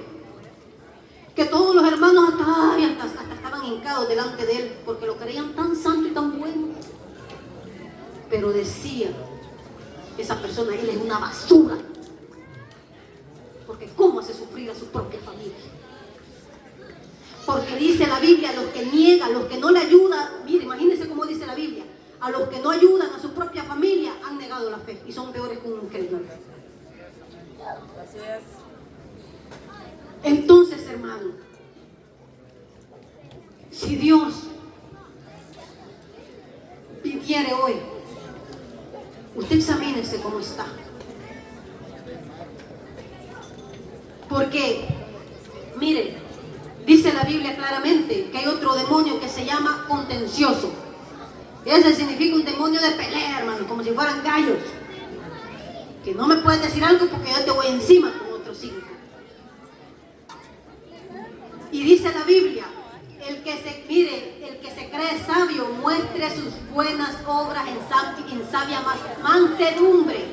que todos los hermanos hasta estaban hincados delante de él, porque lo creían tan santo y tan bueno. Pero decía esa persona, él es una basura, porque cómo hace sufrir a su propia familia. Porque dice la Biblia, los que niegan, los que no le ayudan, mire, imagínense cómo dice la Biblia, a los que no ayudan a su propia familia han negado la fe y son peores que un incrédulo. Así es. Entonces, hermano, si Dios pidiere hoy, usted examínese cómo está. Porque, mire, dice la Biblia claramente que hay otro demonio que se llama contencioso. Ese significa un demonio de pelea, hermano, como si fueran gallos. Que no me puedes decir algo porque yo te voy encima con otros 5. Y dice la Biblia, el que se cree sabio, muestre sus buenas obras en sabia mansedumbre.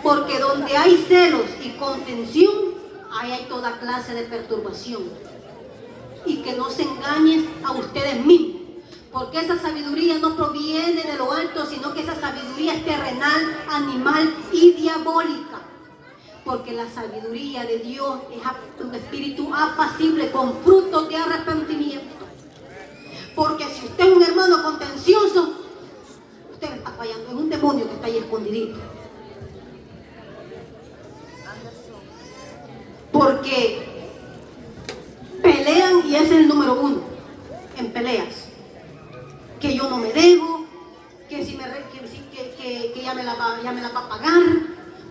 Porque donde hay celos y contención, ahí hay toda clase de perturbación. Y que no se engañen a ustedes mismos. Porque esa sabiduría no proviene de lo alto, sino que esa sabiduría es terrenal, animal y diabólica. Porque la sabiduría de Dios es un espíritu apacible con frutos de arrepentimiento. Porque si usted es un hermano contencioso, usted está fallando, es un demonio que está ahí escondidito. Porque pelean y ese es el número 1 en peleas. Que yo no me debo, que ya me la va a pagar,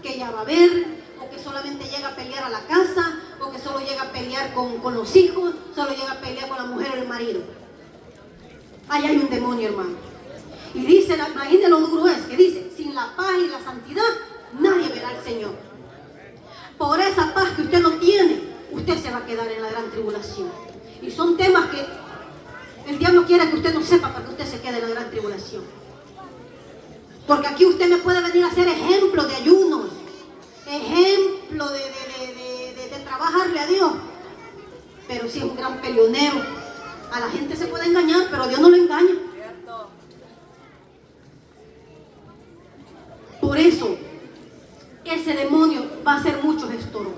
que ya va a ver, o que solamente llega a pelear a la casa, o que solo llega a pelear con los hijos, solo llega a pelear con la mujer o el marido. Ahí hay un demonio, hermano. Y dice, imagínense lo duro es, que dice, sin la paz y la santidad, nadie verá al Señor. Por esa paz que usted no tiene, usted se va a quedar en la gran tribulación. Y son temas que el diablo quiere que usted no sepa para que usted se quede en la gran tribulación. Porque aquí usted me puede venir a hacer ejemplo de ayunos, ejemplo de trabajarle a Dios. Pero si es un gran peleonero, a la gente se puede engañar, pero a Dios no lo engaña. Por eso, ese demonio va a hacer muchos estorbos.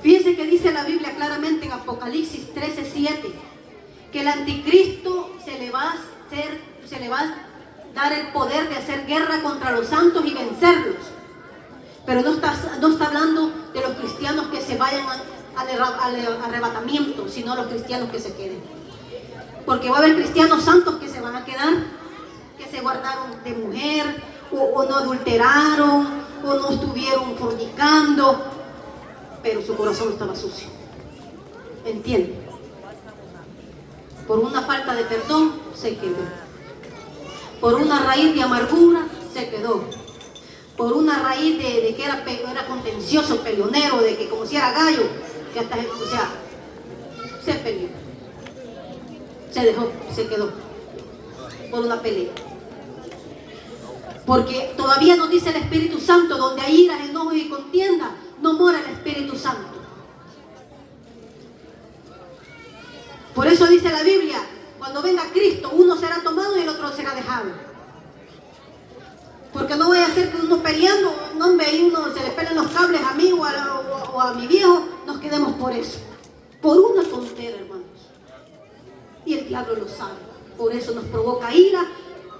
Fíjense que dice la Biblia claramente en Apocalipsis 13:7. Que el anticristo se le va a dar el poder de hacer guerra contra los santos y vencerlos. Pero no está hablando de los cristianos que se vayan al arrebatamiento, sino los cristianos que se queden. Porque va a haber cristianos santos que se van a quedar, que se guardaron de mujer, o no adulteraron, o no estuvieron fornicando, pero su corazón estaba sucio. ¿Entienden? Por una falta de perdón, se quedó. Por una raíz de amargura, se quedó. Por una raíz de que era contencioso, peleonero, de que como si era gallo, que hasta, se peleó. Se dejó, se quedó. Por una pelea. Porque todavía nos dice el Espíritu Santo, donde hay iras, enojos y contienda, no mora el Espíritu Santo. Por eso dice la Biblia, cuando venga Cristo, uno será tomado y el otro será dejado. Porque no vaya a ser que uno peleando, no hombre, uno se le peleen los cables a mí o a mi viejo, nos quedemos por eso. Por una tontera, hermanos. Y el diablo lo sabe. Por eso nos provoca ira,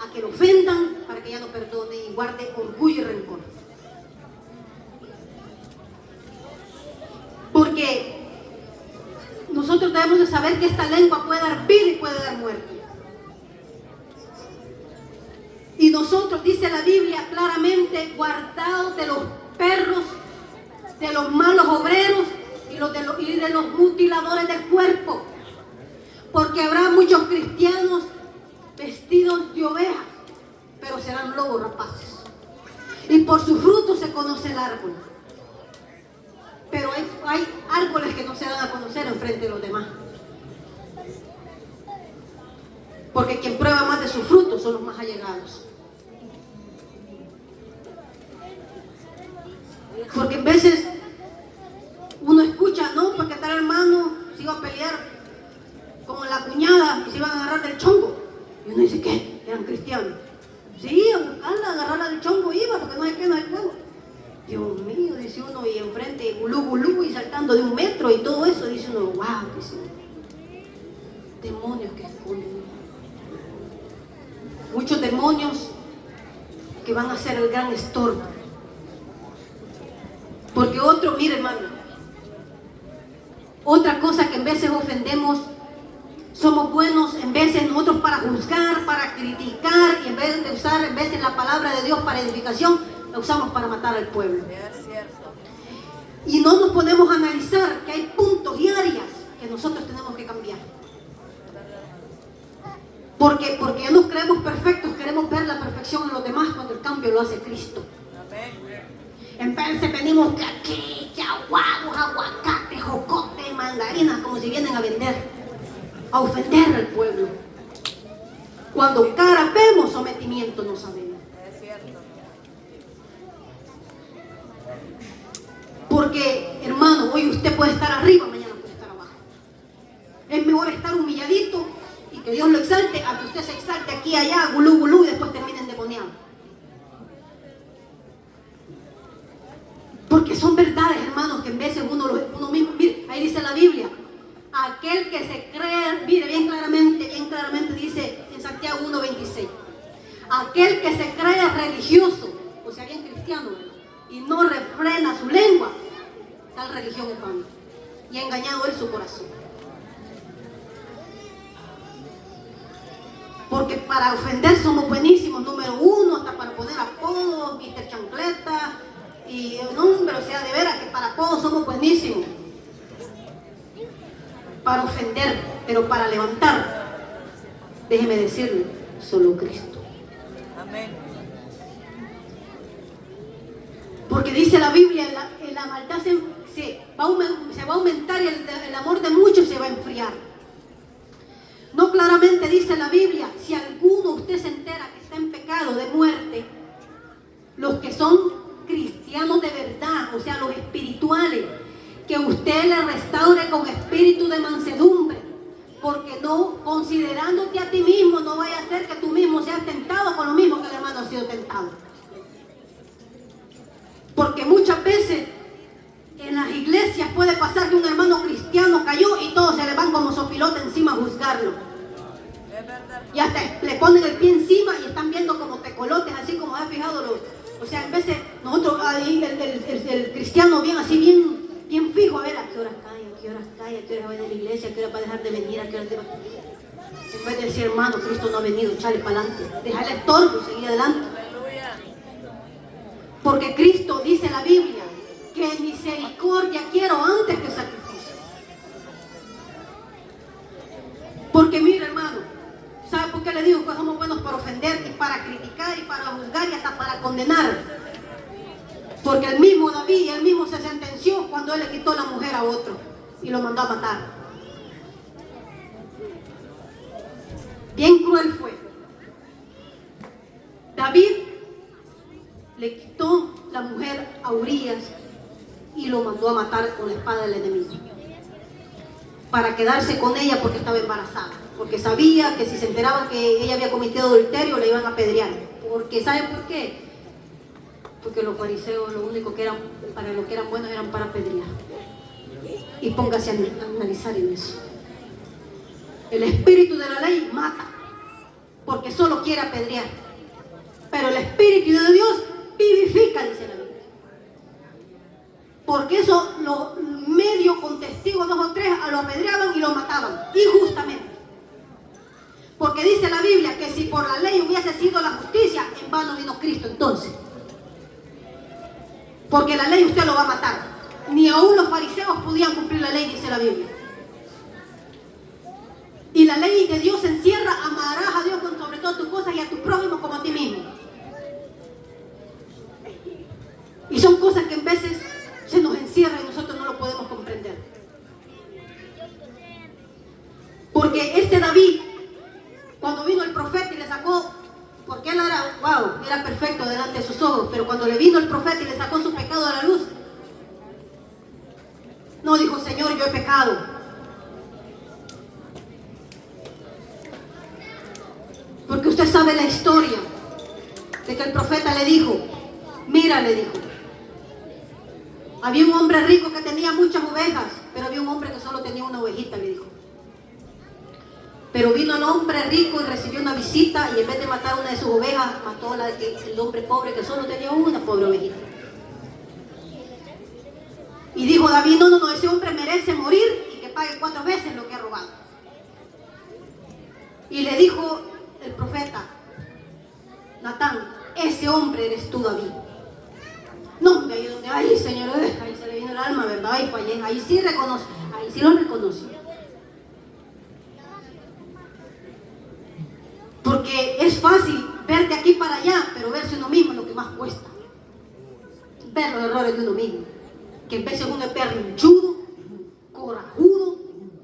a que lo ofendan, para que ya no perdone y guarde orgullo y rencor. Porque nosotros debemos de saber que esta lengua puede dar vida y puede dar muerte. Y nosotros, dice la Biblia claramente, guardados de los perros de los malos obreros y de los mutiladores del cuerpo. Porque habrá muchos cristianos vestidos de ovejas, pero serán lobos rapaces. Y por su fruto se conoce el árbol. Pero hay árboles que no se dan a conocer enfrente de los demás. Porque quien prueba más de sus frutos son los más allegados. Porque en veces uno escucha, no, porque tal hermano se iba a pelear con la cuñada y se iban a agarrar del chongo. Y uno dice, ¿qué? Eran cristianos. Sí, a buscarla, a agarrarla del chongo iba, porque no hay que, no hay fuego. Dios mío, dice uno, y enfrente gulú, gulú, y saltando de 1 metro y todo eso, dice uno, wow, dice uno. Demonios que esconden. Muchos demonios que van a ser el gran estorbo. Porque otro, mire hermano, otra cosa que en veces ofendemos, somos buenos en veces nosotros para juzgar, para criticar, y en vez de usar en veces la palabra de Dios para edificación, la usamos para matar al pueblo. Es cierto. Y no nos ponemos a analizar que hay puntos y áreas que nosotros tenemos que cambiar. Porque ya nos creemos perfectos, queremos ver la perfección en los demás cuando el cambio lo hace Cristo. Amén. En vez venimos que aquí, que aguados, aguacate, jocote, mandarinas, como si vienen a vender, a ofender al pueblo. Cuando cara vemos, sometimiento no sabemos. Es cierto. Porque, hermano, hoy usted puede estar arriba, mañana puede estar abajo. Es mejor estar humilladito y que Dios lo exalte, a que usted se exalte aquí, allá, gulú, gulú, y después termine endemoniado. Porque son verdades, hermanos, que en veces uno mismo, mire, ahí dice la Biblia, aquel que se cree, mire, bien claramente dice en Santiago 1:26, aquel que se cree religioso, o sea, bien cristiano, ¿verdad? Y no refrena su lengua, tal religión es vana, y ha engañado él su corazón. Porque para ofender somos buenísimos, número 1, hasta para poner apodos, Mr. Chancleta, y no, pero o sea, de veras que para apodos somos buenísimos. Para ofender, pero para levantar, déjeme decirle, solo Cristo. Amén. Porque dice la Biblia, la maldad se va a aumentar y el amor de muchos se va a enfriar. No, claramente dice la Biblia, si alguno usted se entera que está en pecado de muerte, los que son cristianos de verdad, o sea, los espirituales, que usted le restaure con espíritu de mansedumbre, porque no, considerándote a ti mismo, no vaya a ser que tú mismo seas tentado con lo mismo que el hermano ha sido tentado. Porque muchas veces en las iglesias puede pasar que un hermano cristiano cayó y todos se le van como sopilote encima a juzgarlo. Es verdad. Y hasta le ponen el pie encima y están viendo como tecolotes, así como has fijado. O sea, en veces nosotros ahí el cristiano bien así, bien fijo, a ver a qué horas cae, a qué horas cae, a qué horas va a ir a la iglesia, a qué horas va a dejar de venir, a qué horas va. En vez de decir, hermano, Cristo no ha venido, echale para adelante, dejarle estorbo y seguir adelante. Aleluya. Porque Cristo dice en la Biblia que misericordia quiero antes que sacrificio. Porque mire, hermano, ¿sabe por qué le digo que somos buenos para ofender y para criticar y para juzgar y hasta para condenar? Porque el mismo David, él mismo se sentenció cuando él le quitó la mujer a otro y lo mandó a matar. Bien cruel fue. David le quitó la mujer a Urías y lo mandó a matar con la espada del enemigo, para quedarse con ella porque estaba embarazada, porque sabía que si se enteraban que ella había cometido adulterio le iban a apedrear. Porque ¿saben por qué? Porque los fariseos lo único que eran, para lo que eran buenos, eran para apedrear. Y póngase a analizar en eso. El espíritu de la ley mata, porque solo quiere apedrear, pero el espíritu de Dios vivifica, dice la Biblia. Porque eso medio con testigos 2 o 3 lo apedreaban y lo mataban, injustamente. Porque dice la Biblia que si por la ley hubiese sido la justicia, en vano vino Cristo entonces. Porque la ley usted lo va a matar. Ni aún los fariseos podían cumplir la ley, dice la Biblia. Y la ley de Dios encierra: amarás a Dios con sobre todas tus cosas y a tu prójimo como a ti mismo. Y son cosas que en veces se nos encierran y nosotros no lo podemos comprender. Porque este David, cuando vino el profeta y le sacó, porque él era perfecto delante de sus ojos, pero cuando le vino el profeta y le sacó su pecado a la luz, no dijo: Señor, yo he pecado. Porque usted sabe la historia de que el profeta le dijo: mira, le dijo, había un hombre rico que tenía muchas ovejas, pero había un hombre que solo tenía una ovejita, le dijo. Pero vino el hombre rico y recibió una visita, y en vez de matar una de sus ovejas, mató a el hombre pobre que solo tenía una pobre ovejita. Y dijo David: no, ese hombre merece morir y que pague 4 veces lo que ha robado. Y le dijo el profeta Natán: ese hombre eres tú, David. No, de ahí donde, ay, Señor, ahí se le vino el alma, ¿verdad? Ahí fallé, ahí sí reconoce, ahí sí lo reconoce. Porque es fácil ver de aquí para allá, pero verse uno mismo es lo que más cuesta. Ver los errores de uno mismo. Que en veces uno es berrinchudo, corajudo,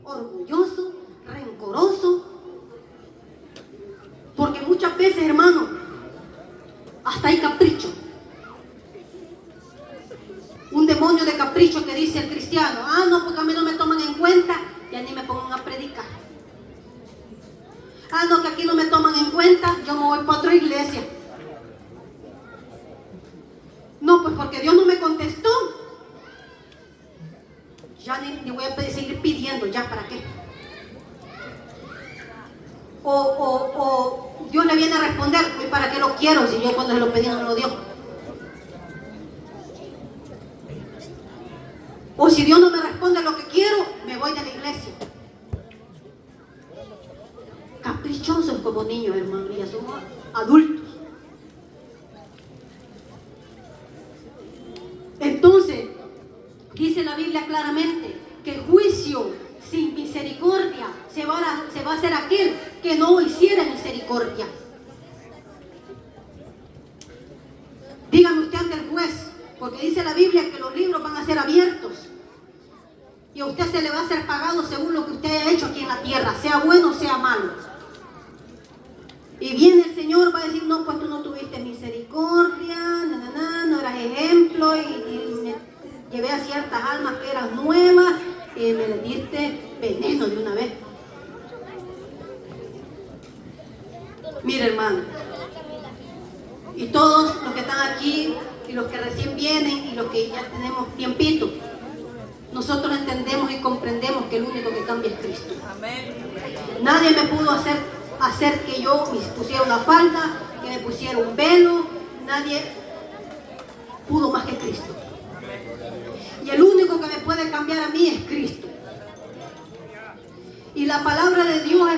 orgulloso, rencoroso. Porque muchas veces, hermano, hasta hay capricho. Un demonio de capricho que dice el cristiano: no, porque a mí no me toman en cuenta, ya ni me pongan a predicar. No, que aquí no me toman en cuenta, yo me voy para otra iglesia. No, pues porque Dios no me contestó, ya ni voy a seguir pidiendo, ya para qué. O Dios le viene a responder: ¿y para qué lo quiero si yo cuando se lo pedí no me lo dio? O si Dios no me responde lo que quiero, me voy de la iglesia. Caprichosos como niños, hermano, ya somos adultos. Entonces, dice la Biblia claramente que el juicio sin misericordia se va a hacer aquel que no hiciera misericordia. Dígame usted ante el juez, porque dice la Biblia que los libros van a ser abiertos y a usted se le va a ser pagado según lo que usted haya hecho aquí en la tierra, sea bueno o sea malo. Y viene el Señor, va a decir: no, pues tú no tuviste misericordia, no eras ejemplo, y me llevé a ciertas almas que eran nuevas y me les diste veneno de una vez. Mire, hermano, y todos los que están aquí y los que recién vienen y los que ya tenemos tiempito, nosotros entendemos y comprendemos que el único que cambia es Cristo. Amén. Nadie me pudo hacer que yo me pusiera una falda, que me pusiera un velo. Nadie pudo más que Cristo. Y el único que me puede cambiar a mí es Cristo. Y la palabra de Dios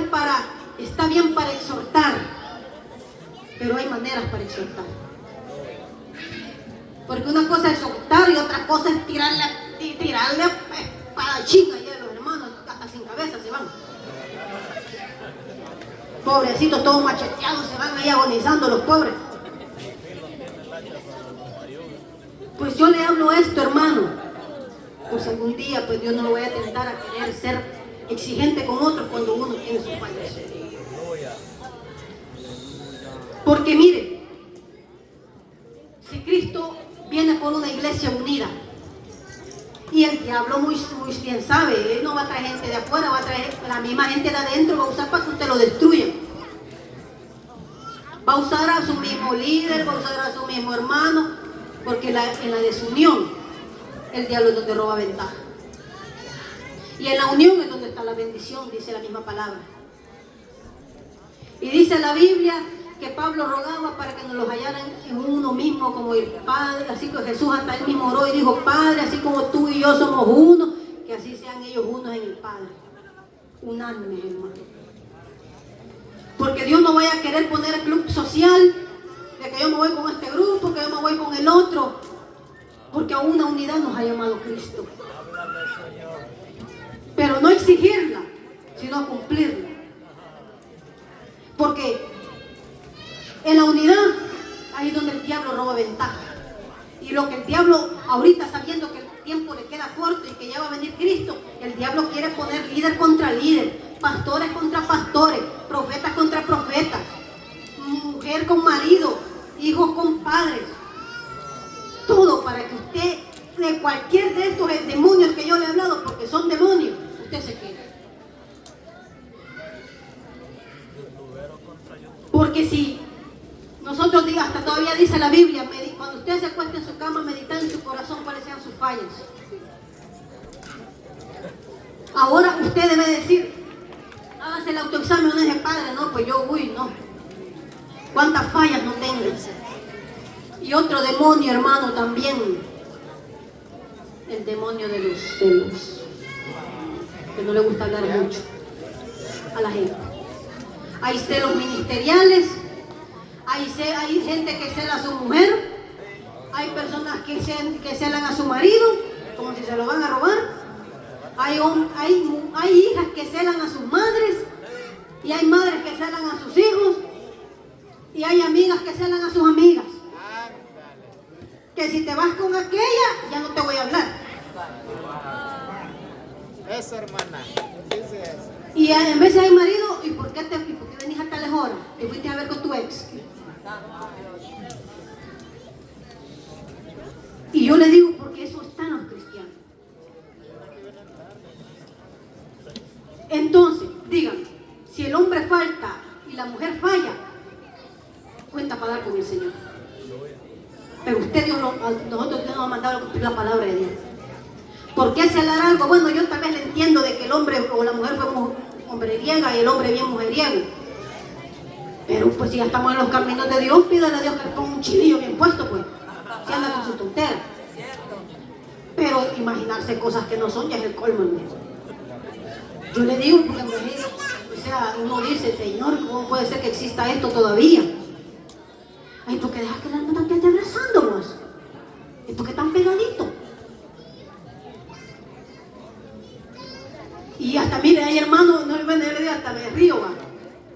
está bien para exhortar, pero hay maneras para exhortar. Porque una cosa es exhortar y otra cosa es tirarle para chica ya de los hermanos, hasta sin cabeza se van. Pobrecitos, todos macheteados, se van ahí agonizando los pobres. Pues yo le hablo esto, hermano, pues algún día pues Dios no lo voy a tentar a querer ser exigente con otros cuando uno tiene sus fallas. Porque mire, si Cristo viene por una iglesia unida, y el diablo muy bien sabe, él no va a traer gente de afuera, va a traer la misma gente de adentro, va a usar para que usted lo destruya. Va a usar a su mismo líder, va a usar a su mismo hermano, porque en la desunión el diablo es donde roba ventaja. Y en la unión es donde está la bendición, dice la misma palabra. Y dice la Biblia que Pablo rogaba para que nos los hallaran en uno mismo como el Padre, así que Jesús hasta él mismo oró y dijo: Padre, así como tú y yo somos uno, que así sean ellos unos en el Padre. Unánimes, hermano. Porque Dios no vaya a querer poner el club social de que yo me voy con este grupo, que yo me voy con el otro. Porque a una unidad nos ha llamado Cristo. Pero no exigirla, sino cumplirla. Porque en la unidad, ahí es donde el diablo roba ventaja. Y lo que el diablo, ahorita sabiendo que el tiempo le queda corto y que ya va a venir Cristo, el diablo quiere poner líder contra líder, pastores contra pastores, profetas contra profetas, mujer con marido, hijos con padres. Todo para que usted, de cualquier de estos demonios que yo le he hablado, porque son demonios, usted se quede. Porque si nosotros, hasta todavía dice la Biblia, cuando usted se acuesta en su cama, medita en su corazón cuáles sean sus fallas. Ahora usted debe decir, hágase el autoexamen, no es de padre, no, pues yo, no. ¿Cuántas fallas no tengo? Y otro demonio, hermano, también, el demonio de los celos, que no le gusta hablar mucho a la gente. Hay celos ministeriales, hay gente que cela a su mujer, hay personas que celan a su marido, como si se lo van a robar. Hay hijas que celan a sus madres, y hay madres que celan a sus hijos, y hay amigas que celan a sus amigas. Que si te vas con aquella, ya no te voy a hablar. Esa hermana, dice eso. Y en vez de hay marido, ¿y por qué venís a tales horas? Te fuiste a ver con tu ex. Y yo le digo, porque eso está en los cristianos. Entonces, díganme, si el hombre falta y la mujer falla, cuenta para dar con el Señor. Pero nosotros Dios nos ha mandado a cumplir la palabra de Dios. ¿Por qué celar algo? Bueno, yo tal vez le entiendo de que el hombre o la mujer fue hombreriega y el hombre bien mujeriego. Pero pues si ya estamos en los caminos de Dios, pídale a Dios que le ponga un chilillo bien puesto, pues. Si anda con su tontera. Pero imaginarse cosas que no son ya es el colmo, hermano. Yo le digo, porque o sea, uno dice, Señor, ¿cómo puede ser que exista esto todavía? Ay, ¿por qué dejas que la hermana te esté abrazando vos? ¿Y por qué tan pegadito? Y hasta, mire, hay hermanos, no yo le digo, hasta me río, va.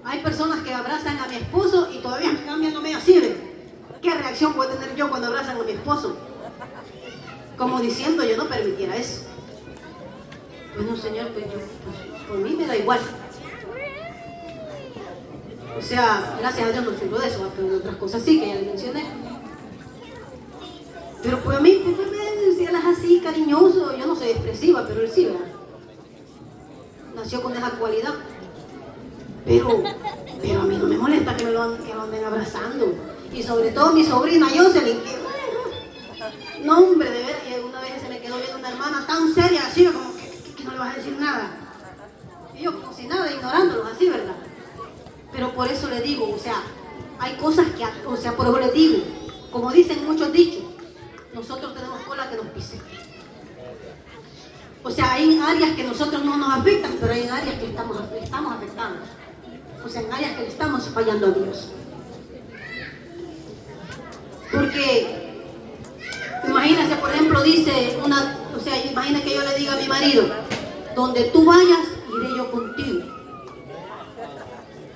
Hay personas que abrazan a mi esposo y todavía me cambian, no me así. ¿Qué reacción puedo tener yo cuando abrazan a mi esposo? Como diciendo, yo no permitiera eso. Bueno, Señor, pues por mí me da igual. O sea, gracias a Dios no sirvo de eso, pero de otras cosas sí, que ya le mencioné. Pero pues a mí, si él es así, cariñoso, yo no soy expresiva, pero él sí, ¿verdad? Nació con esa cualidad. Pero a mí no me molesta que lo anden abrazando. Y sobre todo mi sobrina Jocelyn, que no, hombre, de ver, y una vez se me quedó viendo una hermana tan seria, así como que no le vas a decir nada. Y yo como si nada, ignorándolos así, ¿verdad? Pero por eso le digo, o sea, hay cosas que, o sea, por eso le digo, como dicen muchos dichos, nosotros tenemos cola que nos pise. O sea, hay áreas que nosotros no nos afectan, pero hay áreas que estamos afectando. O sea, en áreas que le estamos fallando a Dios. Porque, imagínense, por ejemplo, dice o sea, imagina que yo le diga a mi marido, donde tú vayas, iré yo contigo.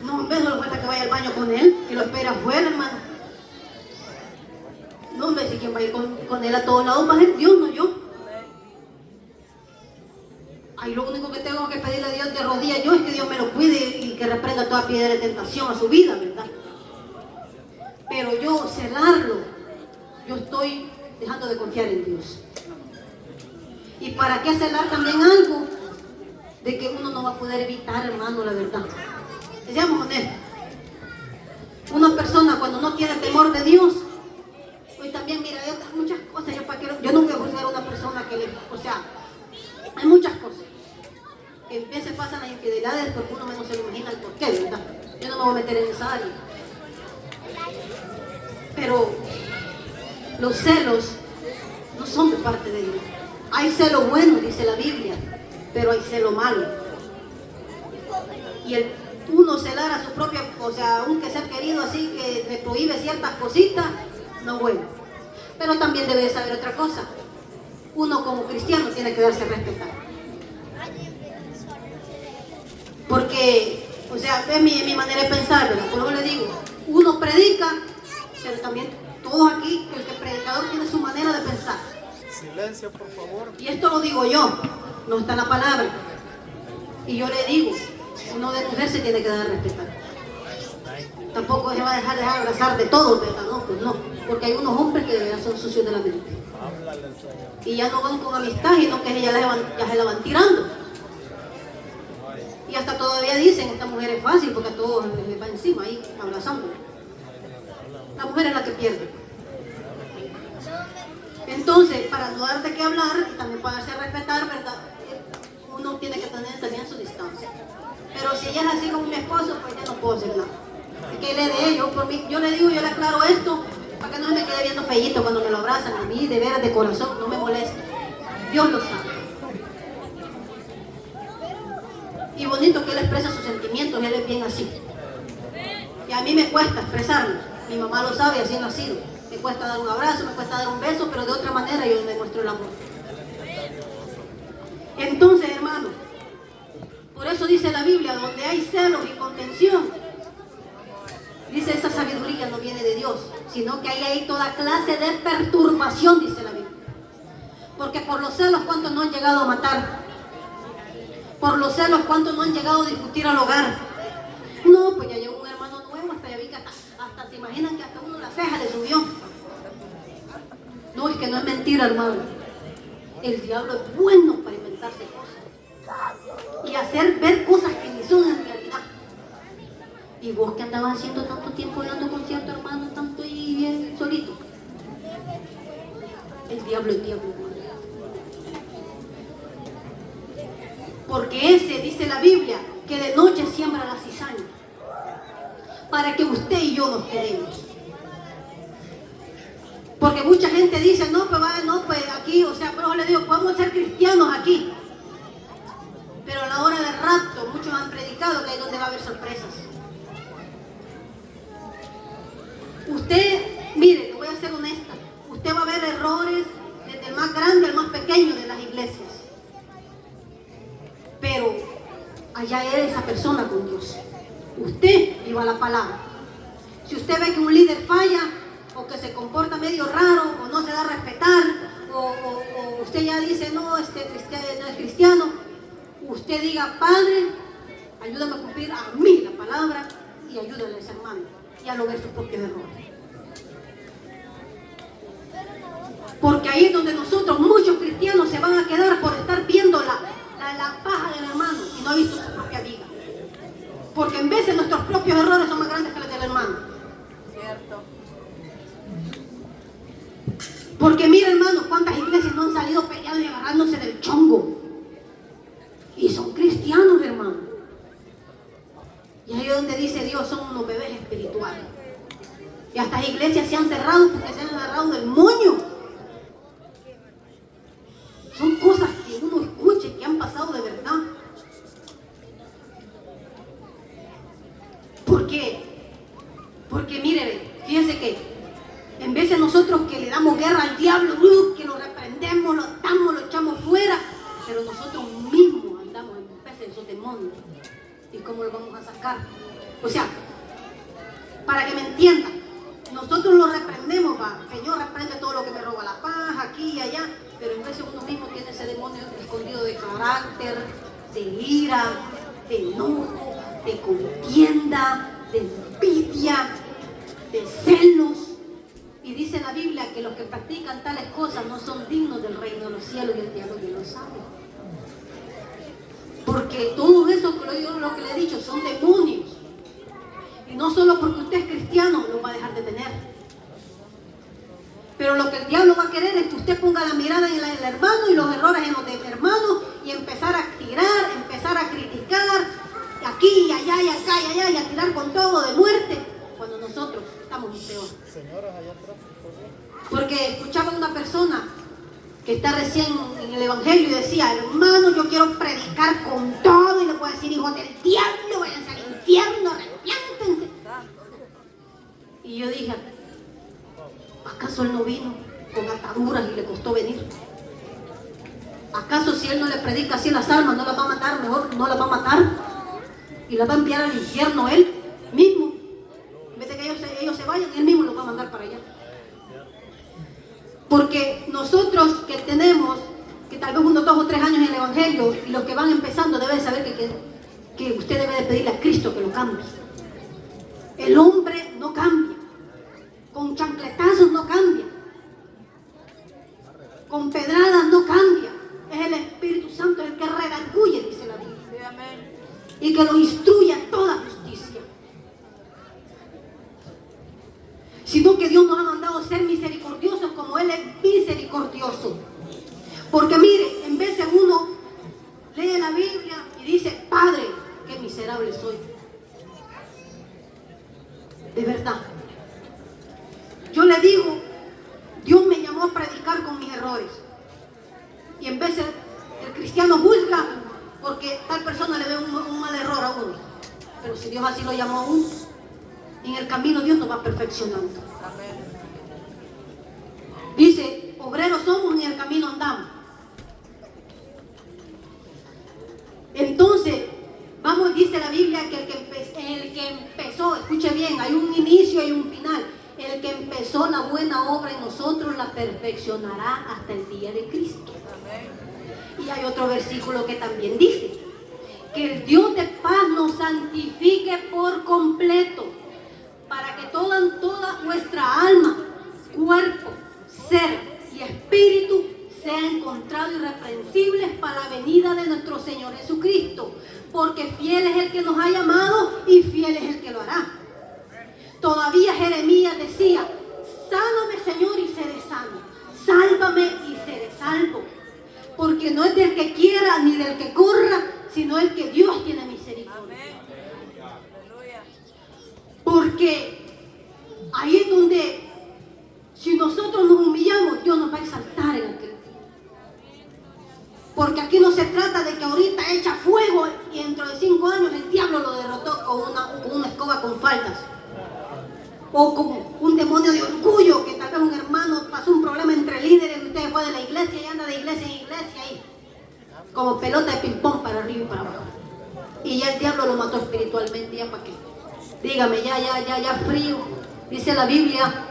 No, hombre, no le falta que vaya al baño con él, que lo espera afuera, hermano. No, hombre, si quien va a ir con él a todos lados va a ser Dios, no yo. Ahí lo único que tengo que pedirle a Dios de rodillas yo es que Dios me lo cuide y que reprenda toda piedra de tentación a su vida, ¿verdad? Pero yo celarlo, yo estoy dejando de confiar en Dios. ¿Y para qué celar también algo de que uno no va a poder evitar, hermano, la verdad? Seamos honestos. Una persona cuando no tiene temor de Dios, hoy también, mira, hay otras muchas cosas, yo no voy a juzgar a una persona o sea, hay muchas cosas que a veces pasan las infidelidades porque uno menos se lo imagina el porqué, ¿verdad? Yo no me voy a meter en esa área. Pero los celos no son de parte de Dios. Hay celo bueno, dice la Biblia, pero hay celo malo. Y uno celar a su propia, o sea, un que ser querido así que le prohíbe ciertas cositas, no es bueno. Pero también debe de saber otra cosa. Uno como cristiano tiene que darse a respetar. Porque, o sea, es mi manera de pensar, ¿verdad? Por eso le digo, uno predica, pero también todos aquí, que el predicador tiene su manera de pensar. Silencio, por favor. Y esto lo digo yo, no está en la palabra. Y yo le digo, uno de mujer se tiene que dar a respetar. Tampoco se va a dejar abrazar de todo, ¿verdad? No, pues no. Porque hay unos hombres que de verdad son sucios de la mente. Y ya no van con amistad, sino que ya se la van tirando. Y hasta todavía dicen, esta mujer es fácil porque a todos les va encima ahí, abrazando. La mujer es la que pierde. Entonces, para no dar de qué hablar, también para darse a respetar, ¿verdad? Uno tiene que tener también su distancia. Pero si ella es así con mi esposo, pues ya no puedo hacer nada. Que le dé yo, por mí, yo le digo, yo le aclaro esto, para que no se me quede viendo feíto cuando me lo abrazan a mí, de veras, de corazón, no me molesta. Dios lo sabe. Y bonito que él expresa sus sentimientos, él es bien así. Y a mí me cuesta expresarlo. Mi mamá lo sabe, así he nacido. Me cuesta dar un abrazo, me cuesta dar un beso, pero de otra manera yo demuestro el amor. Entonces, hermano, por eso dice la Biblia, donde hay celos y contención, dice esa sabiduría no viene de Dios, sino que ahí hay toda clase de perturbación, dice la Biblia. Porque por los celos, ¿cuántos no han llegado a matar? Por los celos, ¿cuántos no han llegado a discutir al hogar? No, pues ya llegó un hermano nuevo, hasta ya vi que hasta se imaginan que hasta uno la ceja le subió. No, es que no es mentira, hermano. El diablo es bueno para inventarse cosas y hacer ver cosas que ni son en realidad. ¿Y vos que andabas haciendo tanto tiempo dando conciertos, hermano, tanto y bien solito? El diablo es diablo, hermano. Porque ese, dice la Biblia, que de noche siembra la cizaña, para que usted y yo nos quedemos. Porque mucha gente dice, no, pues aquí, o sea, pero le digo, podemos ser cristianos aquí. Pero a la hora del rapto, muchos han predicado que ahí es donde va a haber sorpresas. Usted, mire, le voy a ser honesta, usted va a ver errores desde el más grande al más pequeño de las iglesias. Pero allá era esa persona con Dios. Usted iba a la palabra. Si usted ve que un líder falla, o que se comporta medio raro, o no se da a respetar, o usted ya dice, no, este no es cristiano, usted diga, Padre, ayúdame a cumplir a mí la palabra y ayúdale a ese hermano, y a no ver sus propios errores. Porque ahí es donde nosotros, muchos cristianos, se van a quedar por estar viendo la paja del hermano y no ha visto su propia vida. Porque en veces nuestros propios errores son más grandes que los del hermano. Cierto. Porque mira, hermano, cuántas iglesias no han salido peleando y agarrándose del chongo. Y son cristianos, hermano. Y ahí es donde dice Dios, son unos bebés espirituales. Y hasta las iglesias se han cerrado porque se han agarrado del moño. Son cosas que uno escucha que han pasado de verdad. ¿Por qué? Porque mire, fíjense que en vez de nosotros que le damos guerra al diablo, que lo reprendemos, lo atamos, lo echamos fuera, pero nosotros mismos andamos en peces de esos demonios. ¿Y cómo lo vamos a sacar? O sea, para que me entiendan, nosotros lo reprendemos, va, Señor, reprende todo lo que me roba la paz, aquí y allá, pero en vez de uno mismo tiene ese demonio escondido de carácter, de ira, de enojo, de contienda, de envidia, de celos. Y dice la Biblia que los que practican tales cosas no son dignos del reino de los cielos, y el diablo que lo sabe. Porque todo eso, lo que le he dicho, son demonios. Y no solo porque usted es cristiano lo va a dejar de tener. Pero lo que el diablo va a querer es que usted ponga la mirada en el hermano y los errores en los del hermano y empezar a tirar, empezar a criticar, aquí y allá y acá y allá, y a tirar con todo de muerte, cuando nosotros estamos peor. Señoras, allá atrás, por favor. Porque escuchaba una persona que está recién en el evangelio y decía, hermano, yo quiero predicar con todo y le voy a decir, hijos del diablo, váyanse al infierno, arrepiéntense. Y yo dije, ¿acaso él no vino con ataduras y le costó venir. ¿Acaso si él no le predica así las almas, no las va a matar? Mejor no las va a matar y las va a enviar al infierno él mismo. En vez de que ellos se vayan, él mismo los va a mandar para allá. Porque nosotros que tenemos, que tal vez unos 2 o 3 años en el Evangelio, y los que van empezando deben saber que usted debe de pedirle a Cristo que lo cambie. El hombre no cambia, con chancletazos no cambia, con pedradas no cambia. Es el Espíritu Santo el que redarguye, dice la Biblia, Sí, amén. y que lo instruye a toda justicia. Sino que Dios nos ha mandado a ser misericordiosos como Él es misericordioso. Porque mire, en vez de uno lee la Biblia y dice, Padre, qué miserable soy. De verdad. Yo le digo, Dios me llamó a predicar con mis errores. Y en vez de el cristiano juzga porque tal persona le ve un mal error a uno. Pero si Dios así lo llamó a uno, en el camino Dios nos va perfeccionando. Amén. Dice, obreros somos y en el camino andamos. Entonces, vamos, dice la Biblia que el que empezó, escuche bien, hay un inicio y un final. El que empezó la buena obra en nosotros la perfeccionará hasta el día de Cristo. Amén. Y hay otro versículo que también dice que el Dios de paz nos santifique por completo, para que toda nuestra alma, cuerpo, ser y espíritu sea encontrado irreprensibles para la venida de nuestro Señor Jesucristo, porque fiel es el que nos ha llamado y fiel es el que lo hará. Todavía Jeremías decía, sáname Señor y seré sano, sálvame y seré salvo, porque no es del que quiera ni del que corra, sino el que Dios tiene misericordia. Amén. Aleluya. Porque ahí es donde, si nosotros nos humillamos, Dios nos va a exaltar en aquel día. Porque aquí no se trata de que ahorita echa fuego y dentro de 5 años el diablo lo derrotó con una escoba con faldas. O con un demonio de orgullo, que tal vez un hermano pasó un problema entre líderes y usted fue de la iglesia y anda de iglesia en iglesia ahí, como pelota de ping-pong para arriba y para abajo. Y ya el diablo lo mató espiritualmente, ¿ya para qué? Dígame, ya frío. Dice la Biblia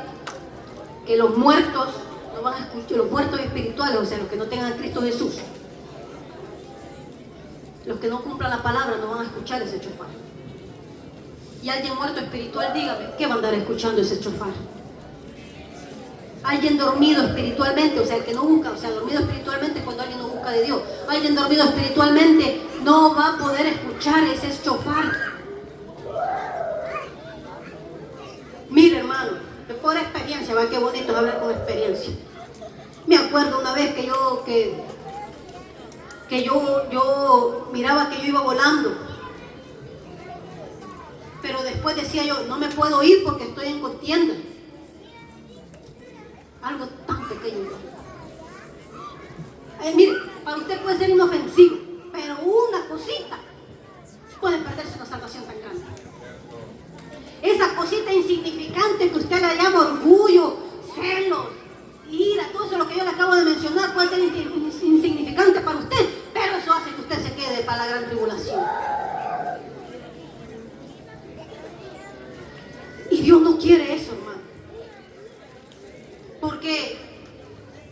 que los muertos no van a escuchar, los muertos espirituales, o sea, los que no tengan a Cristo Jesús, los que no cumplan la palabra no van a escuchar ese chofar. Y alguien muerto espiritual, dígame, ¿qué va a andar escuchando ese chofar? Alguien dormido espiritualmente, o sea, el que no busca, o sea, dormido espiritualmente cuando alguien no busca de Dios. Alguien dormido espiritualmente no va a poder escuchar ese chofar. Mire, hermano, por experiencia, va, qué bonito es hablar con experiencia. Me acuerdo una vez que yo miraba que yo iba volando. Pero después decía yo, no me puedo ir porque estoy en contienda. Algo tan pequeño. Mire, para usted puede ser inofensivo, pero una cosita puede perderse una salvación tan grande. Esa cosita insignificante que usted le llama orgullo, celos, ira, todo eso lo que yo le acabo de mencionar puede ser insignificante para usted, pero eso hace que usted se quede para la gran tribulación. Y Dios no quiere eso, hermano. Porque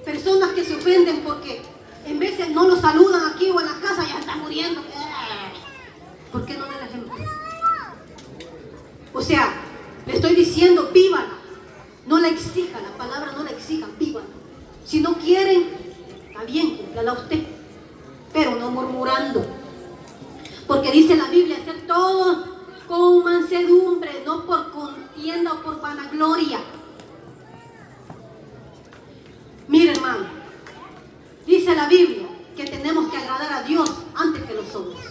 personas que se ofenden porque en veces no lo saludan aquí o en la casa, ya están muriendo. ¿Por qué no da el ejemplo? O sea, le estoy diciendo, vívala. No la exija, la palabra no la exija, vívala. Si no quieren, está bien, cúmplala usted, pero no murmurando. Porque dice la Biblia, hacer todo con mansedumbre, no por contienda o por vanagloria. Mire, hermano, dice la Biblia que tenemos que agradar a Dios antes que los hombres.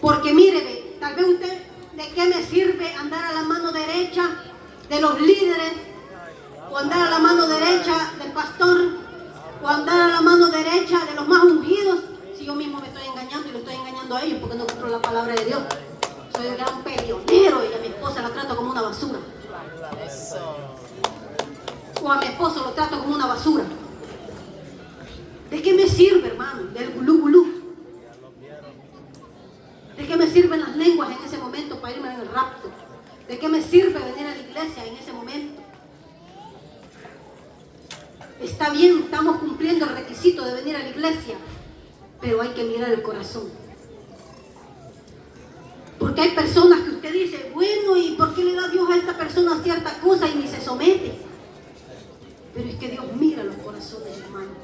Porque mire, tal vez usted, ¿de qué me sirve andar a la mano derecha de los líderes? O andar a la mano derecha del pastor, o andar a la mano derecha de los más ungidos, si yo mismo me estoy engañando y lo estoy engañando a ellos porque no cumplo la palabra de Dios. Soy un gran peleonero y a mi esposa la trato como una basura. O basura. ¿De qué me sirve, hermano? Del gulú gulú. ¿De qué me sirven las lenguas en ese momento para irme en el rapto? ¿De qué me sirve venir a la iglesia en ese momento? Está bien, estamos cumpliendo el requisito de venir a la iglesia, pero hay que mirar el corazón. Porque hay personas que usted dice, bueno, ¿y por qué le da Dios a esta persona cierta cosa y ni se somete? Pero es que Dios mira los corazones, hermanos.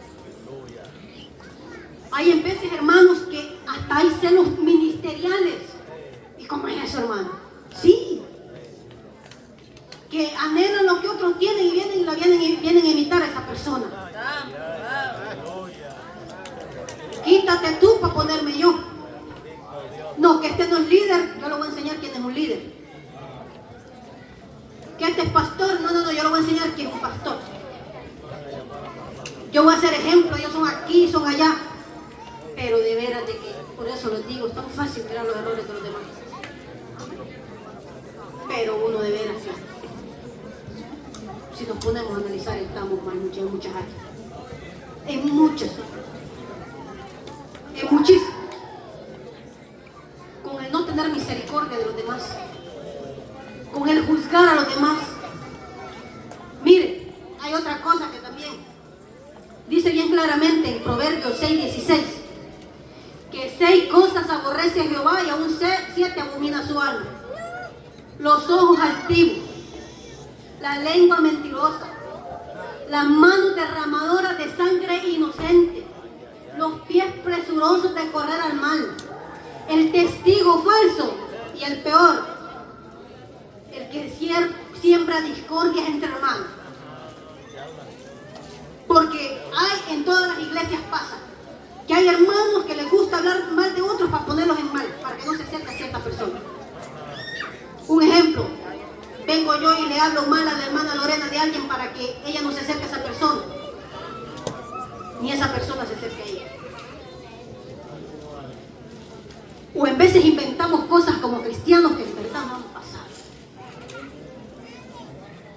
Hay en veces, hermanos, que hasta hay celos ministeriales. ¿Y cómo es eso, hermano? Sí. Que anhelan lo que otros tienen y vienen a imitar a esa persona. Quítate tú para ponerme yo. No, que este no es líder, yo le voy a enseñar quién es un líder. Que este es pastor, no, yo le voy a enseñar quién es un pastor. Yo voy a hacer ejemplo, ellos son aquí, son allá. Pero de veras de que, por eso les digo, es tan fácil mirar los errores de los demás. Pero uno de veras, si nos ponemos a analizar, estamos mal en muchas áreas. En muchas. En muchísimas. Con el no tener misericordia de los demás. Con el juzgar a los demás. Mire, hay otra cosa que también dice bien claramente en Proverbios 6:16. Que 6 cosas aborrece a Jehová y aún 7 abomina su alma. Los ojos altivos, la lengua mentirosa, las manos derramadoras de sangre inocente, los pies presurosos de correr al mal, el testigo falso y el peor, el que siembra discordias entre hermanos. Porque hay en todas las iglesias pasa que hay hermanos que les gusta hablar mal de otros para ponerlos en mal, para que no se acerque a cierta persona. Un ejemplo, vengo yo y le hablo mal a la hermana Lorena de alguien para que ella no se acerque a esa persona, ni esa persona se acerque a ella. O en veces inventamos cosas como cristianos que en verdad no han pasado.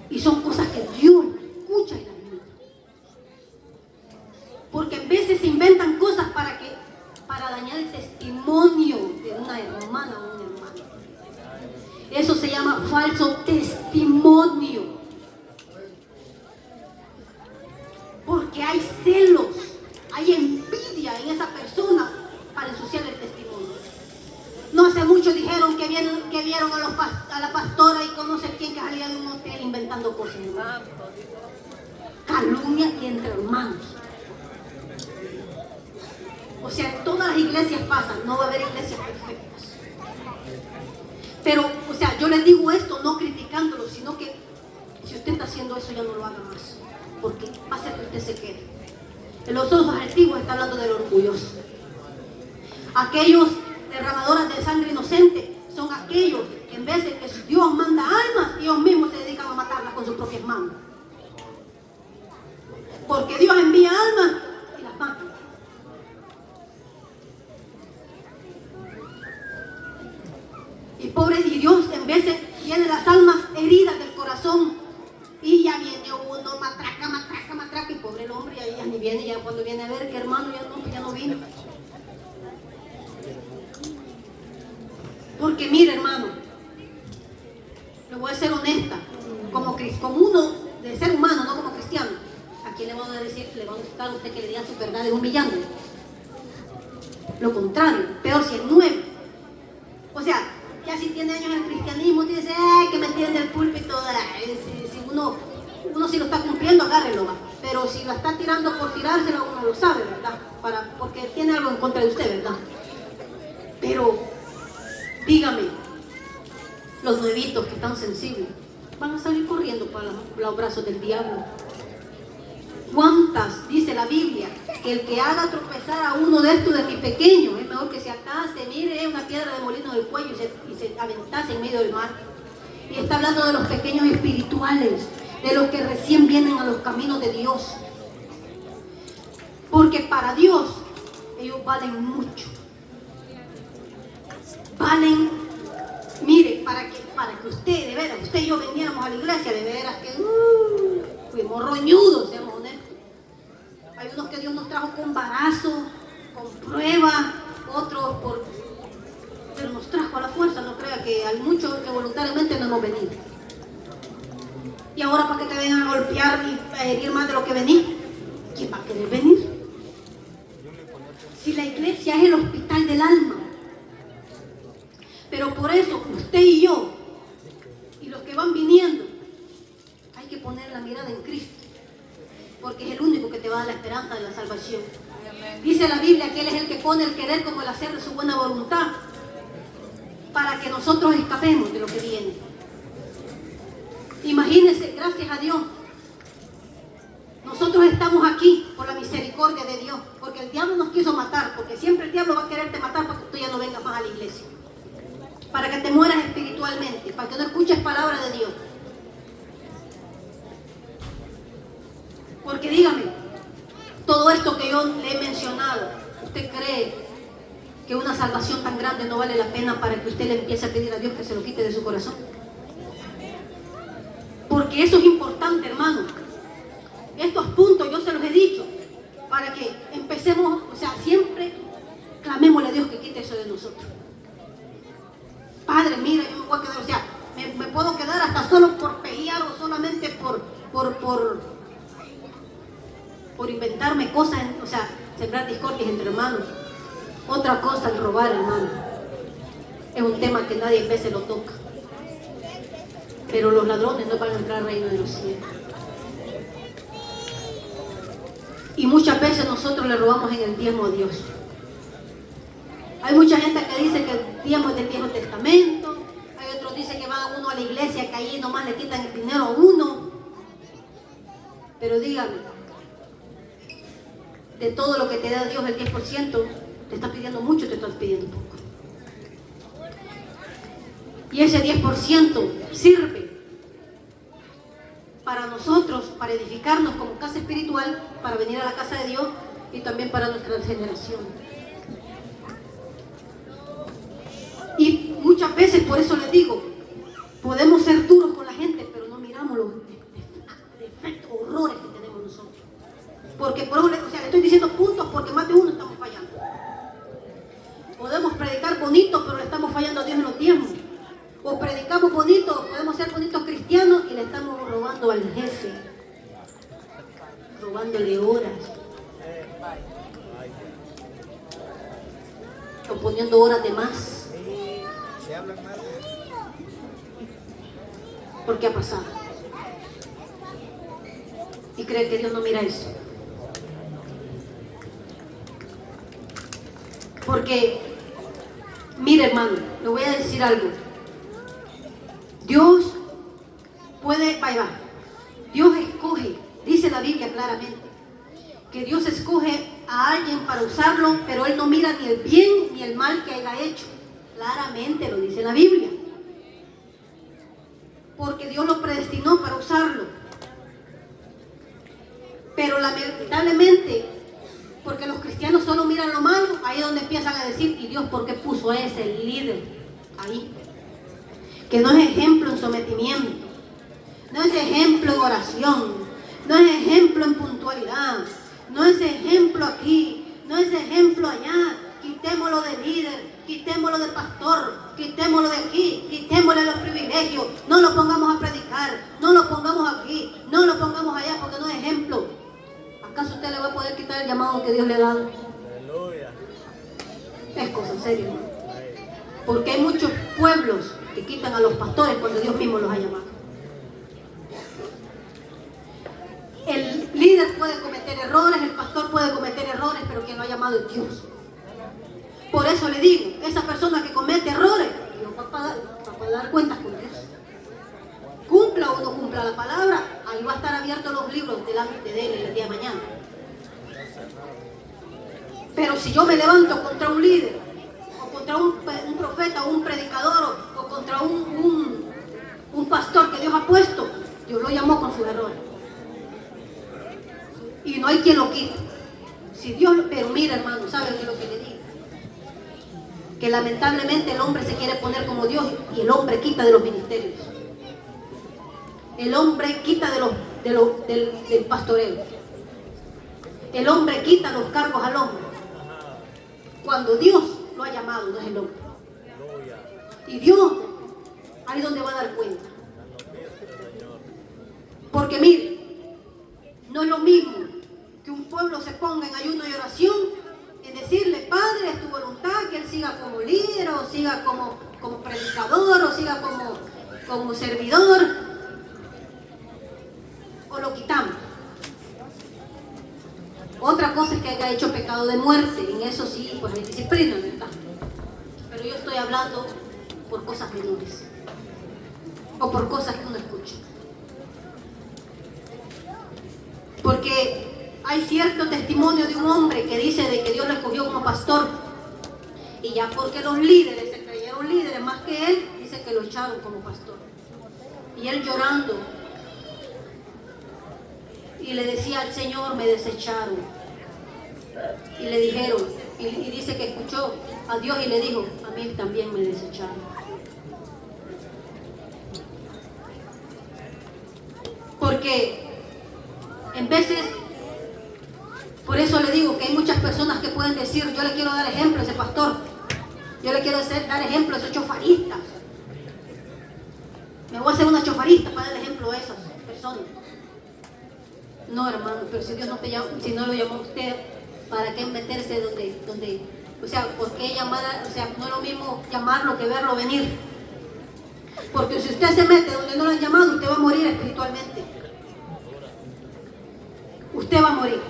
Y son cosas que Dios escucha y las mira. Porque en veces se inventan cosas para dañar el testimonio de una hermana o un hermano. Eso se llama falso testimonio. Porque hay celos, hay envidia en esa persona para ensuciar el testimonio. No hace mucho dijeron que vieron a la pastora y conoce quién que salía de un hotel inventando cosas. Calumnia y entre hermanos. O sea, en todas las iglesias pasan, no va a haber iglesias perfectas. Pero, o sea, yo les digo esto no criticándolo, sino que si usted está haciendo eso ya no lo haga más, porque va a hacer que usted se quede. En los ojos antiguos está hablando del orgulloso. Aquellos derramadoras de sangre inocente son aquellos que en vez de que Dios manda almas, ellos mismos se dedican a matarlas con sus propias manos. Porque Dios envía almas y las mata. Y Dios en veces tiene las almas heridas del corazón y ya viene uno, matraca, y pobre el hombre, ya ni viene, ya cuando viene a ver que hermano ya no vino. Porque mire, hermano, le voy a ser honesta, como uno de ser humano, no como cristiano. ¿A quién le van a decir, le va a gustar a usted que le diga sus verdades humillándole? Lo contrario, peor si es nuevo. O sea, ya si tiene años en el cristianismo, te dice, que me entiende el púlpito, si uno si lo está cumpliendo, agárrelo, va. Pero si la está tirando por tirársela, uno lo sabe, ¿verdad? Porque tiene algo en contra de usted, ¿verdad? Pero, dígame, los nuevitos que están sensibles, van a salir corriendo para los brazos del diablo. ¿Cuántas, dice la Biblia, que el que haga tropezar a uno de estos de mis pequeños, es mejor que se atase, mire, una piedra de molino del cuello y se aventase en medio del mar? Y está hablando de los pequeños espirituales, de los que recién vienen a los caminos de Dios. Porque para Dios, ellos valen mucho. Valen, mire, para que usted, de veras, usted y yo veniéramos a la iglesia, de veras que fuimos roñudos, seamos honestos. unos que Dios nos trajo con embarazo, con prueba, otros pero nos trajo a la fuerza. No crea que hay muchos que voluntariamente no hemos venido. Y ahora para que te vengan a golpear y a herir más de lo que venís, ¿quién va a querer venir? Si la iglesia es el hospital del alma. Pero por eso usted y yo y los que van viniendo hay que poner la mirada en Cristo, porque es el único que te va a dar la esperanza de la salvación. Dice la Biblia que Él es el que pone el querer como el hacer de su buena voluntad para que nosotros escapemos de lo que viene. Imagínense, gracias a Dios, nosotros estamos aquí por la misericordia de Dios, porque el diablo nos quiso matar, porque siempre el diablo va a quererte matar para que tú ya no vengas más a la iglesia, para que te mueras espiritualmente, para que no escuches palabra de Dios. Porque dígame, todo esto que yo le he mencionado, ¿usted cree que una salvación tan grande no vale la pena para que usted le empiece a pedir a Dios que se lo quite de su corazón? Porque eso es importante, hermano. Estos puntos yo se los he dicho para que empecemos, o sea, siempre clamémosle a Dios que quite eso de nosotros. Padre, mira, yo me voy a quedar, o sea, me puedo quedar hasta solo por pelear o solamente por inventarme cosas, o sea, sembrar discordias entre hermanos. Otra cosa es robar, hermano. Es un tema que nadie en veces lo toca. Pero los ladrones no van a entrar al reino de los cielos. Y muchas veces nosotros le robamos en el diezmo a Dios. Hay mucha gente que dice que el diezmo es del Viejo Testamento. Hay otros que dicen que van uno a la iglesia, que ahí nomás le quitan el dinero a uno. Pero dígame, de todo lo que te da Dios el 10%, te está pidiendo mucho o te está pidiendo poco. Y ese 10% sirve para nosotros, para edificarnos como casa espiritual, para venir a la casa de Dios y también para nuestra generación. Y muchas veces, por eso les digo, podemos ser duros con la gente, pero no miramos los defectos, horrores que tenemos nosotros. Porque, o sea, le estoy diciendo puntos porque más de uno estamos fallando. Podemos predicar bonito, pero le estamos fallando a Dios en los diezmos. O predicamos bonito, podemos ser bonitos cristianos y le estamos robando al jefe, robándole horas, o poniendo horas de más. ¿Por qué ha pasado? Y cree que Dios no mira eso. Porque, mire hermano, le voy a decir algo. Dios puede, vaya, Dios escoge, dice la Biblia claramente, que Dios escoge a alguien para usarlo, pero Él no mira ni el bien ni el mal que haya hecho. Claramente lo dice la Biblia. Porque Dios lo predestinó para usarlo. Pero lamentablemente, porque los cristianos solo miran lo malo, ahí es donde empiezan a decir, ¿y Dios por qué puso a ese líder ahí? Que no es ejemplo en sometimiento, no es ejemplo en oración, no es ejemplo en puntualidad, no es ejemplo aquí, no es ejemplo allá. Quitémoslo de líder, quitémoslo de pastor, quitémoslo de aquí, quitémosle los privilegios, no lo pongamos a predicar, no lo pongamos aquí, no lo pongamos allá porque no es ejemplo. ¿Acaso usted le va a poder quitar el llamado que Dios le ha dado? Aleluya. Es cosa seria, ¿no? Porque hay muchos pueblos que quitan a los pastores cuando Dios mismo los ha llamado. El líder puede cometer errores, el pastor puede cometer errores, pero quien lo ha llamado es Dios. Por eso le digo, esa persona que comete errores, Dios va a dar cuentas con Dios. Cumpla o no cumpla la palabra, ahí va a estar abiertos los libros delante de él el día de mañana. Pero si yo me levanto contra un líder, o contra un profeta, o un predicador, o contra un pastor que Dios ha puesto, Dios lo llamó con sus errores. Y no hay quien lo quite. Si Dios, pero mira hermano, ¿sabe qué es lo que le digo? Que lamentablemente el hombre se quiere poner como Dios y el hombre quita de los ministerios. El hombre quita del pastoreo. El hombre quita los cargos al hombre. Cuando Dios lo ha llamado, no es el hombre. Y Dios, ahí es donde va a dar cuenta. Porque mire, no es lo mismo que un pueblo se ponga en ayuno y oración, en decirle, Padre, es tu voluntad que Él siga como líder, o siga como predicador, o siga como servidor, o lo quitamos. Otra cosa es que haya hecho pecado de muerte, en eso sí, pues hay disciplina, ¿verdad? Pero yo estoy hablando por cosas menores, o por cosas que uno escucha. Porque hay cierto testimonio de un hombre que dice de que Dios lo escogió como pastor, y ya porque los líderes se creyeron líderes más que él, dice que lo echaron como pastor. Y él llorando, y le decía al Señor, me desecharon. Y le dijeron, y dice que escuchó a Dios y le dijo, a mí también me desecharon. Porque en veces, por eso le digo que hay muchas personas que pueden decir, yo le quiero dar ejemplo a ese pastor, yo le quiero dar ejemplo a esos chofaristas, me voy a hacer una chofarista para dar ejemplo a esas personas. No, hermano, pero si Dios no te llama, si no lo llamó a usted, ¿para qué meterse donde o sea, por qué llamar, o sea, no es lo mismo llamarlo que verlo venir? Porque si usted se mete donde no lo han llamado, usted va a morir espiritualmente. Usted va a morir.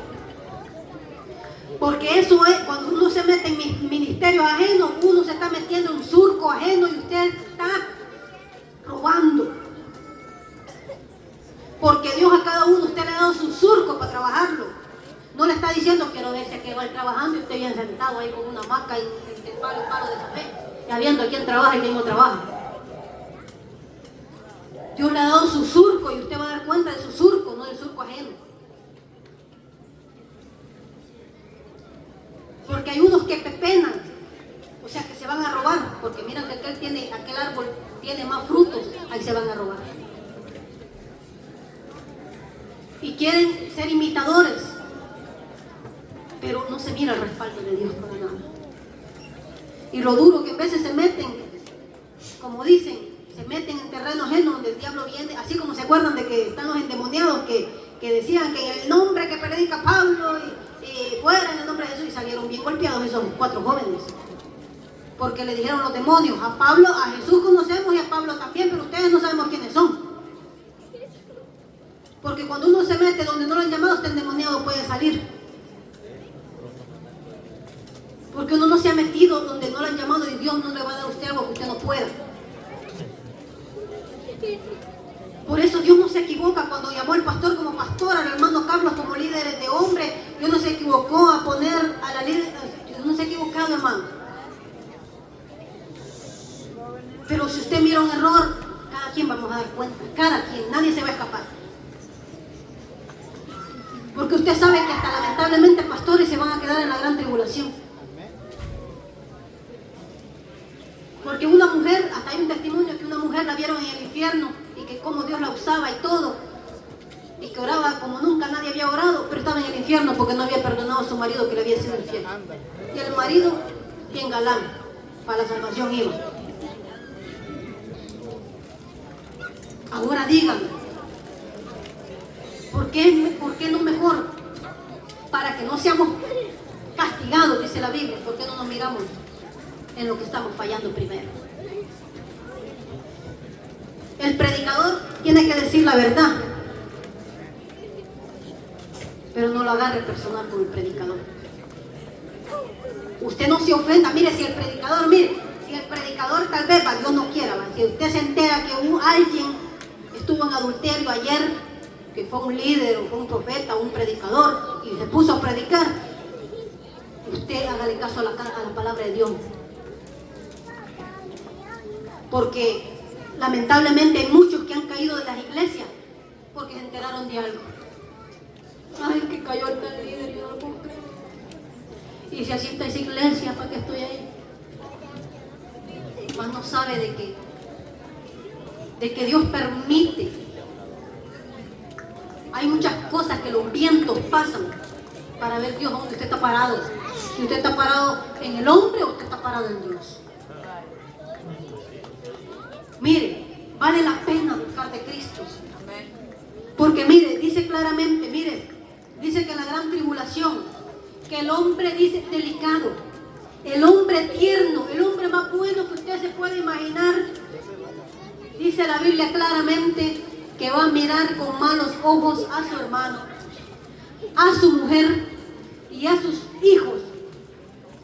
Porque eso es, cuando uno se mete en ministerios ajenos, uno se está metiendo en un surco ajeno y usted está robando. Porque Dios a cada uno, usted le ha dado su surco para trabajarlo. No le está diciendo, quiero verse que va trabajando y usted bien sentado ahí con una maca y el palo de café, ya viendo a quién trabaja y quién no trabaja. Dios le ha dado su surco y usted va a dar cuenta de su surco, no del surco ajeno. Porque hay unos que pepenan, o sea que se van a robar, porque miran que aquel árbol tiene más frutos, ahí se van a robar. Y quieren ser imitadores, pero no se mira el respaldo de Dios para nada. Y lo duro que en veces se meten, como dicen, se meten en terreno ajeno donde el diablo viene, así como se acuerdan de que están los endemoniados que decían que en el nombre que predica Pablo y fuera en el nombre de Jesús, y salieron bien golpeados esos 4 jóvenes. Porque le dijeron los demonios, a Jesús conocemos y a Pablo también, pero ustedes no sabemos quiénes son. Porque cuando uno se mete donde no lo han llamado, este endemoniado puede salir. Porque uno no se ha metido donde no lo han llamado y Dios no le va a dar a usted algo que usted no pueda. Por eso Dios no se equivoca cuando llamó al pastor como pastor, al hermano Carlos como líder de hombre. Dios no se equivocó a poner a la líder. Dios no se ha equivocado, hermano. Pero si usted mira un error, cada quien vamos a dar cuenta. Cada quien, nadie se va a escapar. Porque usted sabe que hasta lamentablemente pastores se van a quedar en la gran tribulación. Porque una mujer, hasta hay un testimonio que una mujer la vieron en el infierno y que como Dios la usaba y todo, y que oraba como nunca nadie había orado, pero estaba en el infierno porque no había perdonado a su marido que le había sido infiel. Y el marido, bien galán, para la salvación iba. Ahora díganme, ¿por qué no mejor? Para que no seamos castigados, dice la Biblia, ¿por qué no nos miramos en lo que estamos fallando primero? El predicador tiene que decir la verdad, pero no lo agarre personal con el predicador. Usted no se ofenda, si el predicador tal vez, Dios no quiera, si usted se entera que alguien estuvo en adulterio ayer, que fue un líder, o fue un profeta, o un predicador, y se puso a predicar, usted hágale caso a la palabra de Dios. Porque lamentablemente hay muchos que han caído de las iglesias porque se enteraron de algo. Ay, que cayó el tal líder, yo no lo puedo creer. Y si así está esa iglesia, ¿para qué estoy ahí? Más no sabe de que Dios permite. Hay muchas cosas que los vientos pasan para ver Dios dónde usted está parado. Si usted está parado en el hombre o usted está parado en Dios. Mire, vale la pena buscar de Cristo. Porque mire, dice claramente, mire, dice que en la gran tribulación, que el hombre dice delicado, el hombre tierno, el hombre más bueno que usted se puede imaginar, dice la Biblia claramente que va a mirar con malos ojos a su hermano, a su mujer y a sus hijos,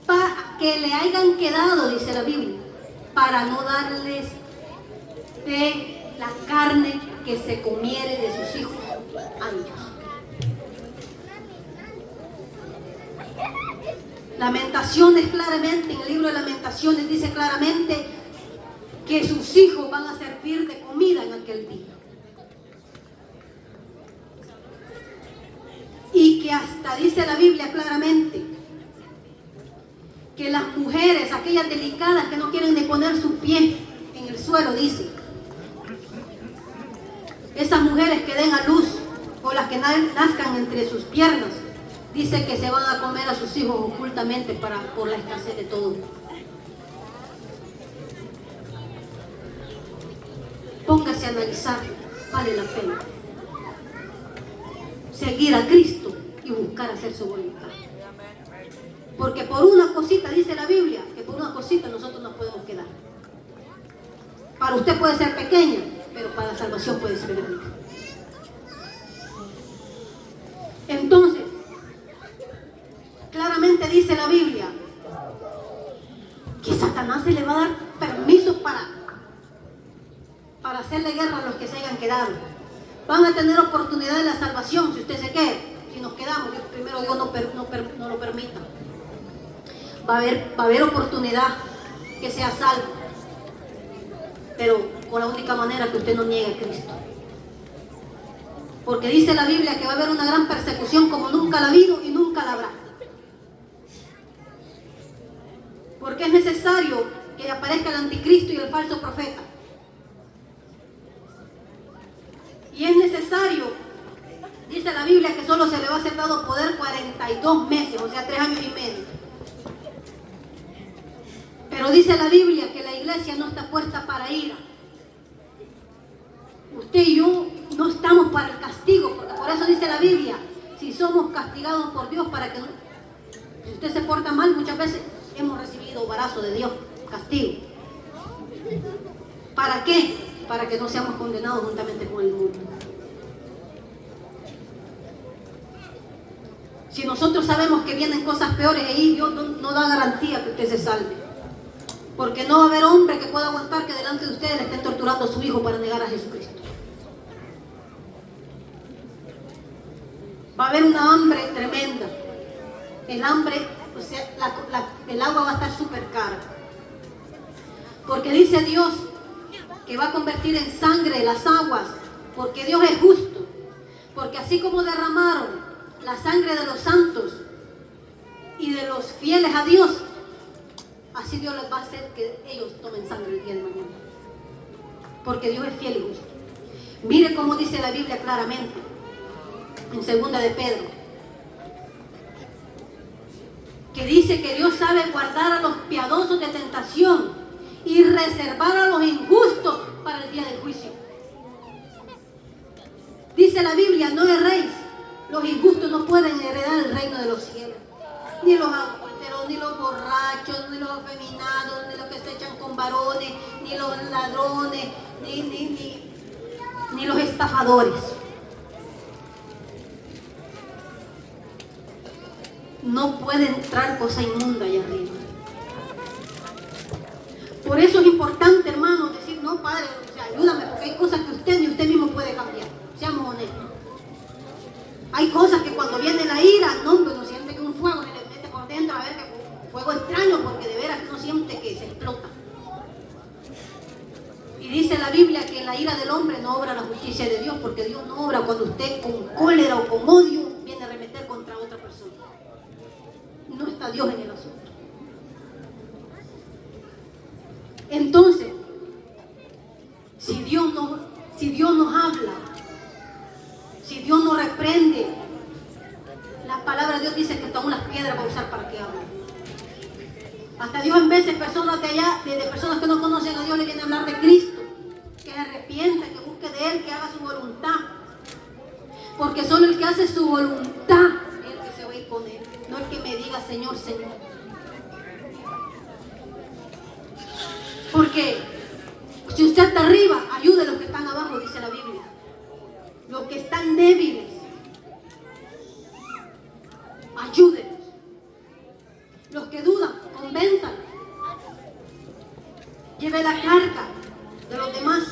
para que le hayan quedado, dice la Biblia, para no darles de la carne que se comiere de sus hijos a ellos. Lamentaciones claramente, en el libro de Lamentaciones dice claramente que sus hijos van a servir de comida en aquel día. Y que hasta dice la Biblia claramente que las mujeres, aquellas delicadas que no quieren ni poner su pie en el suelo, dice, esas mujeres que den a luz o las que nazcan entre sus piernas, dice que se van a comer a sus hijos ocultamente por la escasez de todo. Póngase a analizar, vale la pena seguir a Cristo y buscar hacer su voluntad. Porque por una cosita, dice la Biblia, que por una cosita nosotros nos podemos quedar. Para usted puede ser pequeña, pero para la salvación puede ser grande. Entonces, claramente dice la Biblia que Satanás se le va a dar permiso para hacerle guerra a los que se hayan quedado. Van a tener oportunidad de la salvación si usted se queda. Si nos quedamos, primero Dios no lo permita. Va a haber oportunidad que sea salvo, pero con la única manera que usted no niegue a Cristo. Porque dice la Biblia que va a haber una gran persecución como nunca la ha habido y nunca la habrá. Porque es necesario que aparezca el anticristo y el falso profeta. Y es necesario, dice la Biblia, que solo se le va a ser dado poder 42 meses, o sea, 3 años y medio. Pero dice la Biblia que la iglesia no está puesta para ira. Usted y yo no estamos para el castigo, porque por eso dice la Biblia, si somos castigados por Dios para que no, si usted se porta mal, muchas veces hemos recibido barazo de Dios, castigo. ¿Para qué? Para que no seamos condenados juntamente con el mundo. Si nosotros sabemos que vienen cosas peores ahí, Dios no da garantía que usted se salve. Porque no va a haber hombre que pueda aguantar que delante de ustedes le estén torturando a su hijo para negar a Jesucristo. Va a haber una hambre tremenda. El hambre, o sea, el agua va a estar súper cara. Porque dice Dios que va a convertir en sangre las aguas, porque Dios es justo. Porque así como derramaron la sangre de los santos y de los fieles a Dios, así Dios les va a hacer que ellos tomen sangre el día de mañana. Porque Dios es fiel y justo. Mire cómo dice la Biblia claramente en 2 de Pedro, que dice que Dios sabe guardar a los piadosos de tentación y reservar a los injustos para el día del juicio. Dice la Biblia, no erréis, los injustos no pueden heredar el reino de los cielos. Ni los adúlteros, ni los borrachos, ni los afeminados, ni los que se echan con varones, ni los ladrones, ni los estafadores. No puede entrar cosa inmunda allá arriba. Por eso es importante, hermano, decir, no, Padre, o sea, ayúdame, porque hay cosas que usted ni usted mismo puede cambiar. Seamos honestos. Hay cosas que cuando viene la ira, no, uno siente que un fuego se le mete por dentro, a ver, que un fuego extraño, porque de veras uno siente que se explota. Y dice la Biblia que en la ira del hombre no obra la justicia de Dios, porque Dios no obra cuando usted con cólera o con odio viene a remeter contra otra persona. No está Dios en el asunto. Entonces, si Dios nos habla, si Dios nos reprende, la palabra de Dios dice piedra va a usar para que hable. Hasta Dios en veces personas de allá, de personas que no conocen a Dios, le viene a hablar de Cristo, que se arrepienta, que busque de Él, que haga su voluntad. Porque solo el que hace su voluntad es el que se va a ir con Él, no el que me diga Señor, Señor. Porque si usted está arriba, ayude a los que están abajo, dice la Biblia. Los que están débiles, ayúdenlos. Los que dudan, convénzanlos. Lleve la carga de los demás.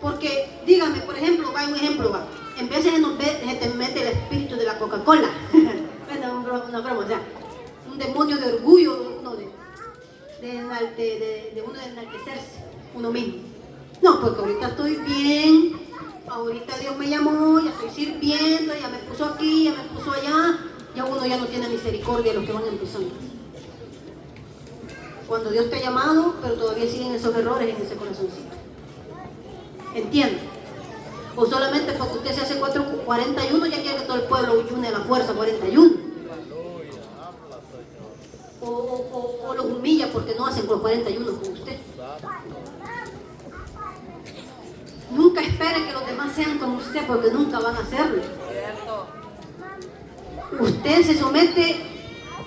Porque, dígame, por ejemplo, va un ejemplo, va. En vez de se te mete el espíritu de la Coca-Cola. Bueno, una broma, o sea, un demonio de orgullo, uno de enaltecerse, uno mismo. No, porque ahorita estoy bien, ahorita Dios me llamó, ya estoy sirviendo, ya me puso aquí, ya me puso allá, ya uno ya no tiene misericordia de los que van empezando. Cuando Dios te ha llamado, pero todavía siguen esos errores en ese corazoncito. ¿Entiende? O solamente porque usted se hace 41, ya quiere que todo el pueblo une a la fuerza 41. O los humilla porque no hacen los 41 con usted. Nunca espere que los demás sean como usted, porque nunca van a hacerlo. Usted se somete,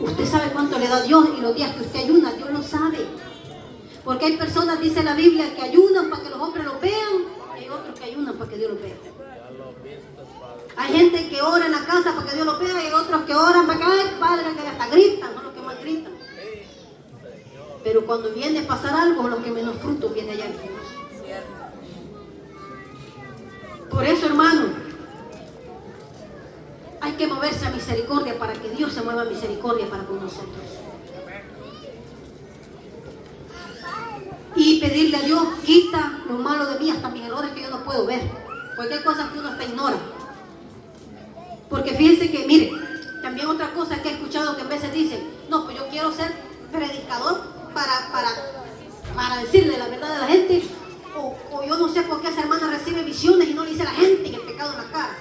usted sabe cuánto le da Dios, y los días que usted ayuna, Dios lo sabe. Porque hay personas, dice la Biblia, que ayunan para que los hombres los vean, y hay otros que ayunan para que Dios los vea. Hay gente que ora en la casa para que Dios los vea, y hay otros que oran para que, ay, Padre, que hasta gritan, son los que más gritan. Pero cuando viene a pasar algo, los que menos fruto viene allá en Dios. Por eso, hermano, hay que moverse a misericordia para que Dios se mueva a misericordia para con nosotros. Y pedirle a Dios, quita lo malo de mí, hasta mis errores que yo no puedo ver. Porque hay cosas que uno hasta ignora. Porque fíjense que, mire, también otra cosa que he escuchado que a veces dicen, no, pues yo quiero ser predicador para decirle la verdad a la gente. O yo no sé por qué esa hermana recibe visiones y no le dice a la gente que el pecado en la cara.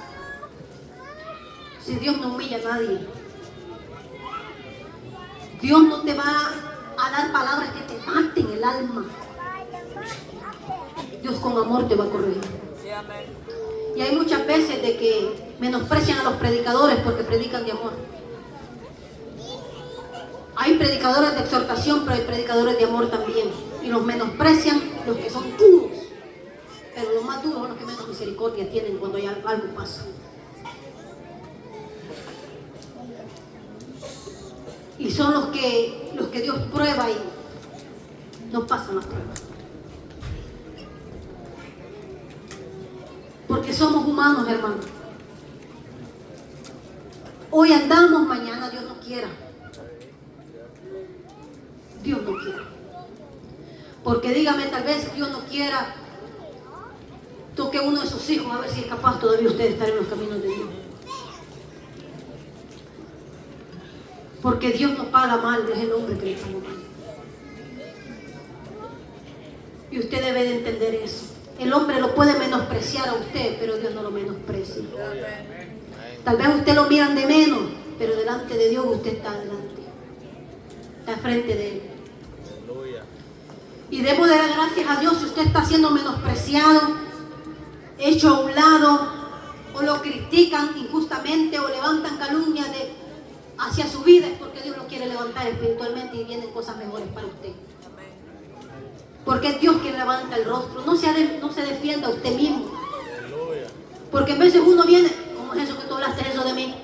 Si Dios no humilla a nadie, Dios no te va a dar palabras que te maten el alma. Dios con amor te va a corregir. Y hay muchas veces de que menosprecian a los predicadores porque predican de amor. Hay predicadores de exhortación, pero hay predicadores de amor también. Y los menosprecian los que son duros. Pero los más duros son los que menos misericordia tienen cuando ya algo pasa. Y son los que Dios prueba y no pasan las pruebas. Porque somos humanos, hermanos. Hoy andamos, mañana Dios no quiera. Dios no quiera. Porque dígame, tal vez Dios no quiera, toque uno de sus hijos a ver si es capaz todavía usted de estar en los caminos de Dios. Porque Dios no paga mal, es el hombre que le paga mal. Y usted debe de entender eso. El hombre lo puede menospreciar a usted, pero Dios no lo menosprecia. Tal vez usted lo miran de menos, pero delante de Dios usted está delante. Está frente de Él. Y debo de dar gracias a Dios si usted está siendo menospreciado, hecho a un lado, o lo critican injustamente, o levantan calumnia hacia su vida, es porque Dios lo quiere levantar espiritualmente y vienen cosas mejores para usted. Porque es Dios quien levanta el rostro. No se defienda a usted mismo. Porque en veces uno viene, ¿cómo es eso que tú hablaste eso de mí?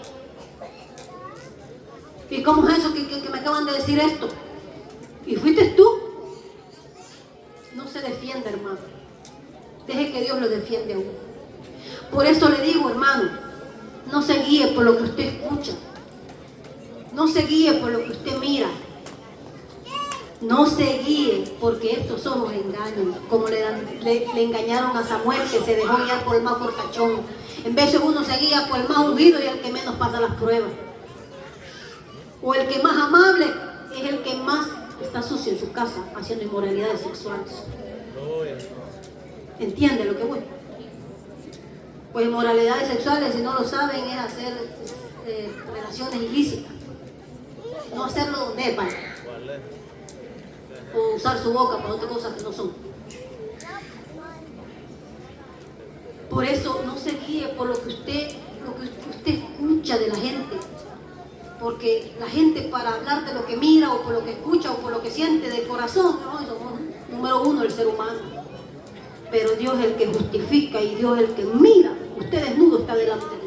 ¿Y cómo es eso que me acaban de decir esto? ¿Y fuiste tú? No se defienda, hermano. Deje que Dios lo defiende a uno. Por eso le digo, hermano, no se guíe por lo que usted escucha. No se guíe por lo que usted mira. No se guíe, porque estos son los engaños. Como le engañaron a Samuel, que se dejó guiar por el más fortachón. En vez de uno se guía por el más ungido y el que menos pasa las pruebas. O el que más amable es el que más está sucio en su casa, haciendo inmoralidades sexuales. ¿Entiende lo que voy? Pues inmoralidades sexuales, si no lo saben, es hacer relaciones ilícitas. No hacerlo donde es, ¿vale? O usar su boca para otras cosas que no son. Por eso no se guíe por lo que usted escucha de la gente. Porque la gente, para hablar de lo que mira o por lo que escucha o por lo que siente del corazón, no, somos número uno el ser humano. Pero Dios es el que justifica y Dios es el que mira. Usted desnudo está delante de él.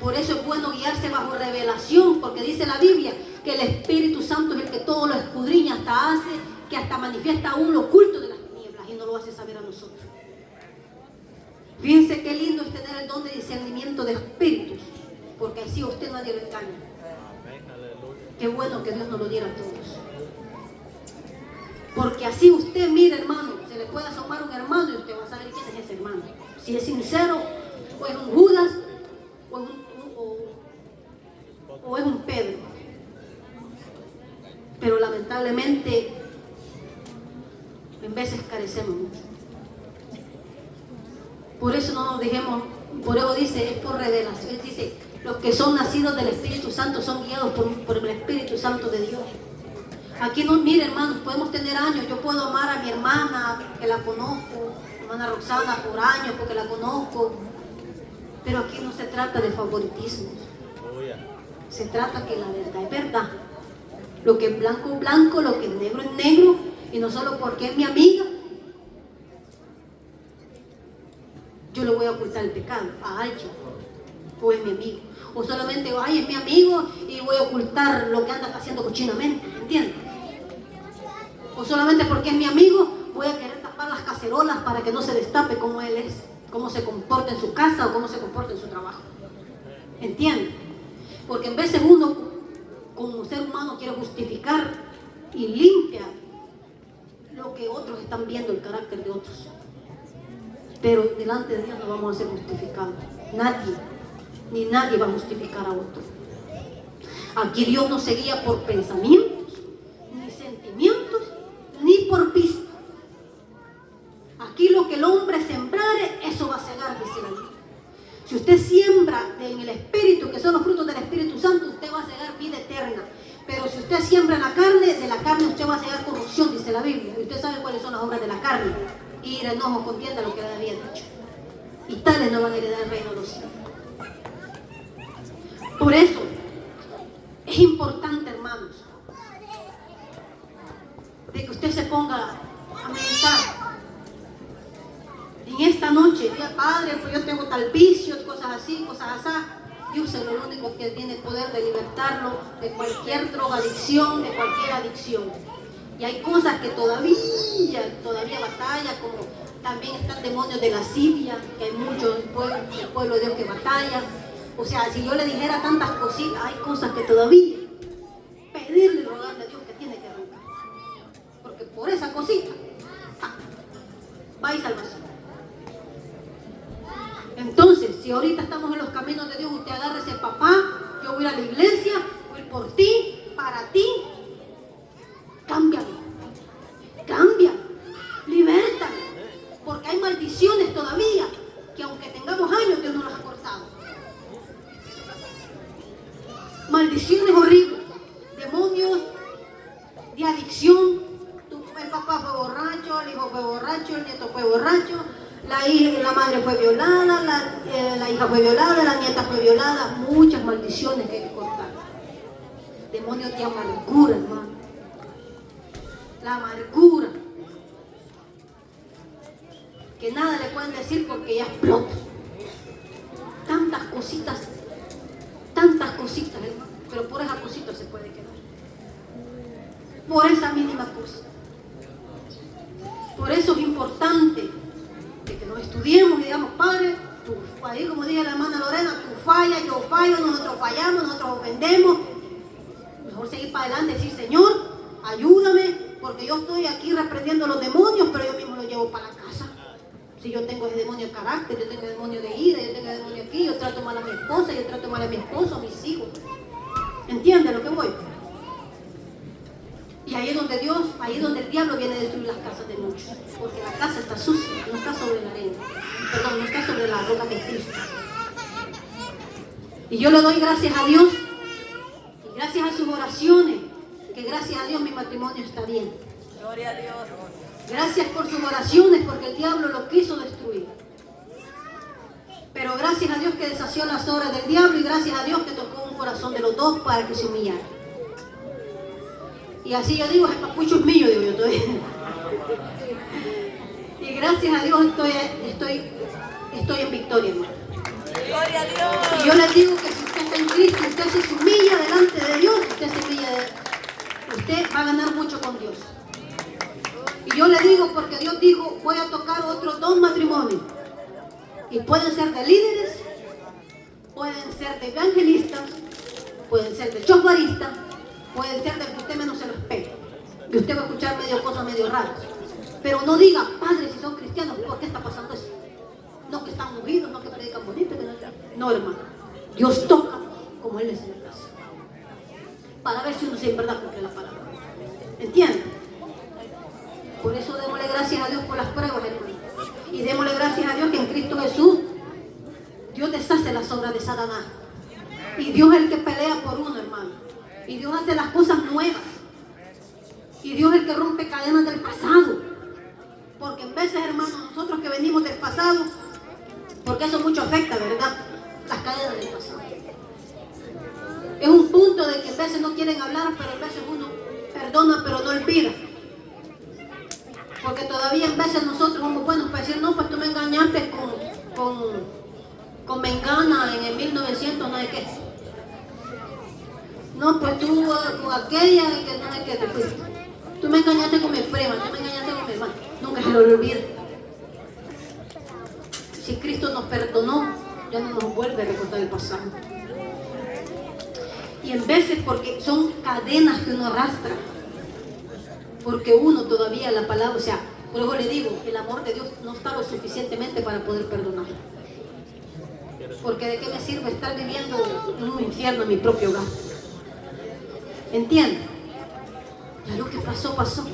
Por eso es bueno guiarse bajo revelación, porque dice la Biblia que el Espíritu Santo es el que todo lo escudriña, hasta hace que hasta manifiesta aún lo oculto de las tinieblas y no lo hace saber a nosotros. Fíjense qué lindo es tener el don de discernimiento de espíritus, porque así usted nadie lo engaña. Qué bueno que Dios nos lo diera a todos. Porque así usted, mire, hermano, se le puede asomar un hermano y usted va a saber quién es ese hermano. Si es sincero, o es un Judas, o es un Pedro. Pero lamentablemente, en veces carecemos mucho. Por eso no nos dejemos, por eso dice, es por revelación. Dice, los que son nacidos del Espíritu Santo son guiados por el Espíritu Santo de Dios. Aquí no, mire, hermanos, podemos tener años. Yo puedo amar a mi hermana, que la conozco, hermana Roxana, por años, porque la conozco. Pero aquí no se trata de favoritismos. Se trata que la verdad es verdad. Lo que es blanco es blanco, lo que es negro, y no solo porque es mi amiga, yo le voy a ocultar el pecado a alguien, o es mi amigo. O solamente, ay, es mi amigo y voy a ocultar lo que anda haciendo cochinamente, ¿entiendes? O solamente porque es mi amigo voy a querer tapar las cacerolas para que no se destape cómo él es, cómo se comporta en su casa o cómo se comporta en su trabajo. ¿Entiendes? Porque en veces uno, como ser humano, quiere justificar y limpia lo que otros están viendo, el carácter de otros. Pero delante de Dios no vamos a ser justificados. Nadie, ni nadie va a justificar a otro. Aquí Dios no se guía por pensamientos, ni sentimientos, ni por vista. Aquí lo que el hombre sembrare, eso va a cegar, dice la Biblia. Si usted siembra en el Espíritu, que son los frutos del Espíritu Santo, usted va a cegar vida eterna. Pero si usted siembra en la carne, de la carne usted va a cegar corrupción, dice la Biblia. Y usted sabe cuáles son las obras de la carne: ira, enojo, contienda, lo que le había dicho. Y tales no van a heredar el reino de los cielos. Por eso es importante, hermanos, de que usted se ponga a meditar. En esta noche, diga, Padre, pues yo tengo tal vicio, cosas así, cosas así. Dios es lo único que tiene poder de libertarlo de cualquier drogadicción, de cualquier adicción. Y hay cosas que todavía batalla, como también están demonios de lascivia, que hay muchos del pueblo de Dios que batalla. O sea, si yo le dijera tantas cositas, hay cosas que todavía pedirle y rogarle a Dios que tiene que arrancar. Porque por esa cosita va a ir salvación. Entonces, si ahorita estamos en los caminos de Dios, usted agárrese, papá, yo voy a la iglesia, voy por ti, para ti. Cámbiame, libértame, porque hay maldiciones todavía que aunque tengamos años, Dios no las ha cortado. Maldiciones horribles, demonios de adicción. El papá fue borracho, el hijo fue borracho, el nieto fue borracho, la madre fue violada, la hija fue violada, la nieta fue violada. Muchas maldiciones que hay que cortar. Demonios de amargura, hermano. La amargura. Que nada le pueden decir porque ya explota. Tantas cositas, hermano. Pero por esas cositas se puede quedar. Por esa mínima cosa. Por eso es importante de que nos estudiemos y digamos, Padre, tú, ahí como dije la hermana Lorena, tú fallas, yo fallo, nosotros fallamos, nosotros ofendemos. Mejor seguir para adelante y decir, Señor, ayúdame, porque yo estoy aquí reprendiendo los demonios, pero yo mismo los llevo para la casa. Si yo tengo ese demonio de carácter, yo tengo el demonio de ira, yo tengo el demonio aquí, yo trato mal a mi esposa, yo trato mal a mi esposo, a mis hijos. ¿Entiende lo que voy? Y ahí es donde el diablo viene a destruir las casas de muchos. Porque la casa está sucia, no está sobre la arena. Perdón, no está sobre la roca que es Cristo. Y yo le doy gracias a Dios, y gracias a sus oraciones, que gracias a Dios mi matrimonio está bien. Gloria a Dios. Gracias por sus oraciones, porque el diablo lo quiso destruir. Pero gracias a Dios que deshació las obras del diablo, y gracias a Dios que tocó un corazón de los dos para que se humillaran. Y así yo digo, el papucho es mío, digo yo todavía. Y gracias a Dios estoy en victoria, hermano. Gloria a Dios. Y yo les digo que si usted está en Cristo, usted se humilla delante de Dios, usted va a ganar mucho con Dios. Y yo le digo, porque Dios dijo, voy a tocar otros 2 matrimonios. Y pueden ser de líderes, pueden ser de evangelistas, pueden ser de choferistas, pueden ser del que usted menos se lo espera. Y usted va a escuchar cosas medio raras. Pero no diga, padre, si son cristianos, ¿por qué está pasando eso? No que están ungidos, no que predican bonito. No, hermano. Dios toca como Él les hace. Para ver si uno sí en verdad cumple la palabra. ¿Entienden? Por eso démosle gracias a Dios por las pruebas, hermano. Y démosle gracias a Dios que en Cristo Jesús Dios deshace las obras de Satanás. Y Dios es el que pelea por uno, hermano. Y Dios hace las cosas nuevas. Y Dios es el que rompe cadenas del pasado. Porque en veces, hermanos, nosotros que venimos del pasado, porque eso mucho afecta, ¿verdad? Las cadenas del pasado. Es un punto de que en veces no quieren hablar, pero en veces uno perdona, pero no olvida. Porque todavía en veces nosotros somos buenos para decir, no, pues tú me engañaste con Mengana en el 1900, no sé qué. No, pues tú con aquella que no sé qué te fuiste. Tú me engañaste con mi prima, tú me engañaste con mi hermano. Nunca se lo olvide. Si Cristo nos perdonó, ya no nos vuelve a recordar el pasado. Y en veces porque son cadenas que uno arrastra. Porque uno todavía la palabra, o sea, por eso le digo, el amor de Dios no está lo suficientemente para poder perdonar. Porque de qué me sirve estar viviendo en un infierno en mi propio hogar. ¿Entiendes? Ya lo que pasó, pasó.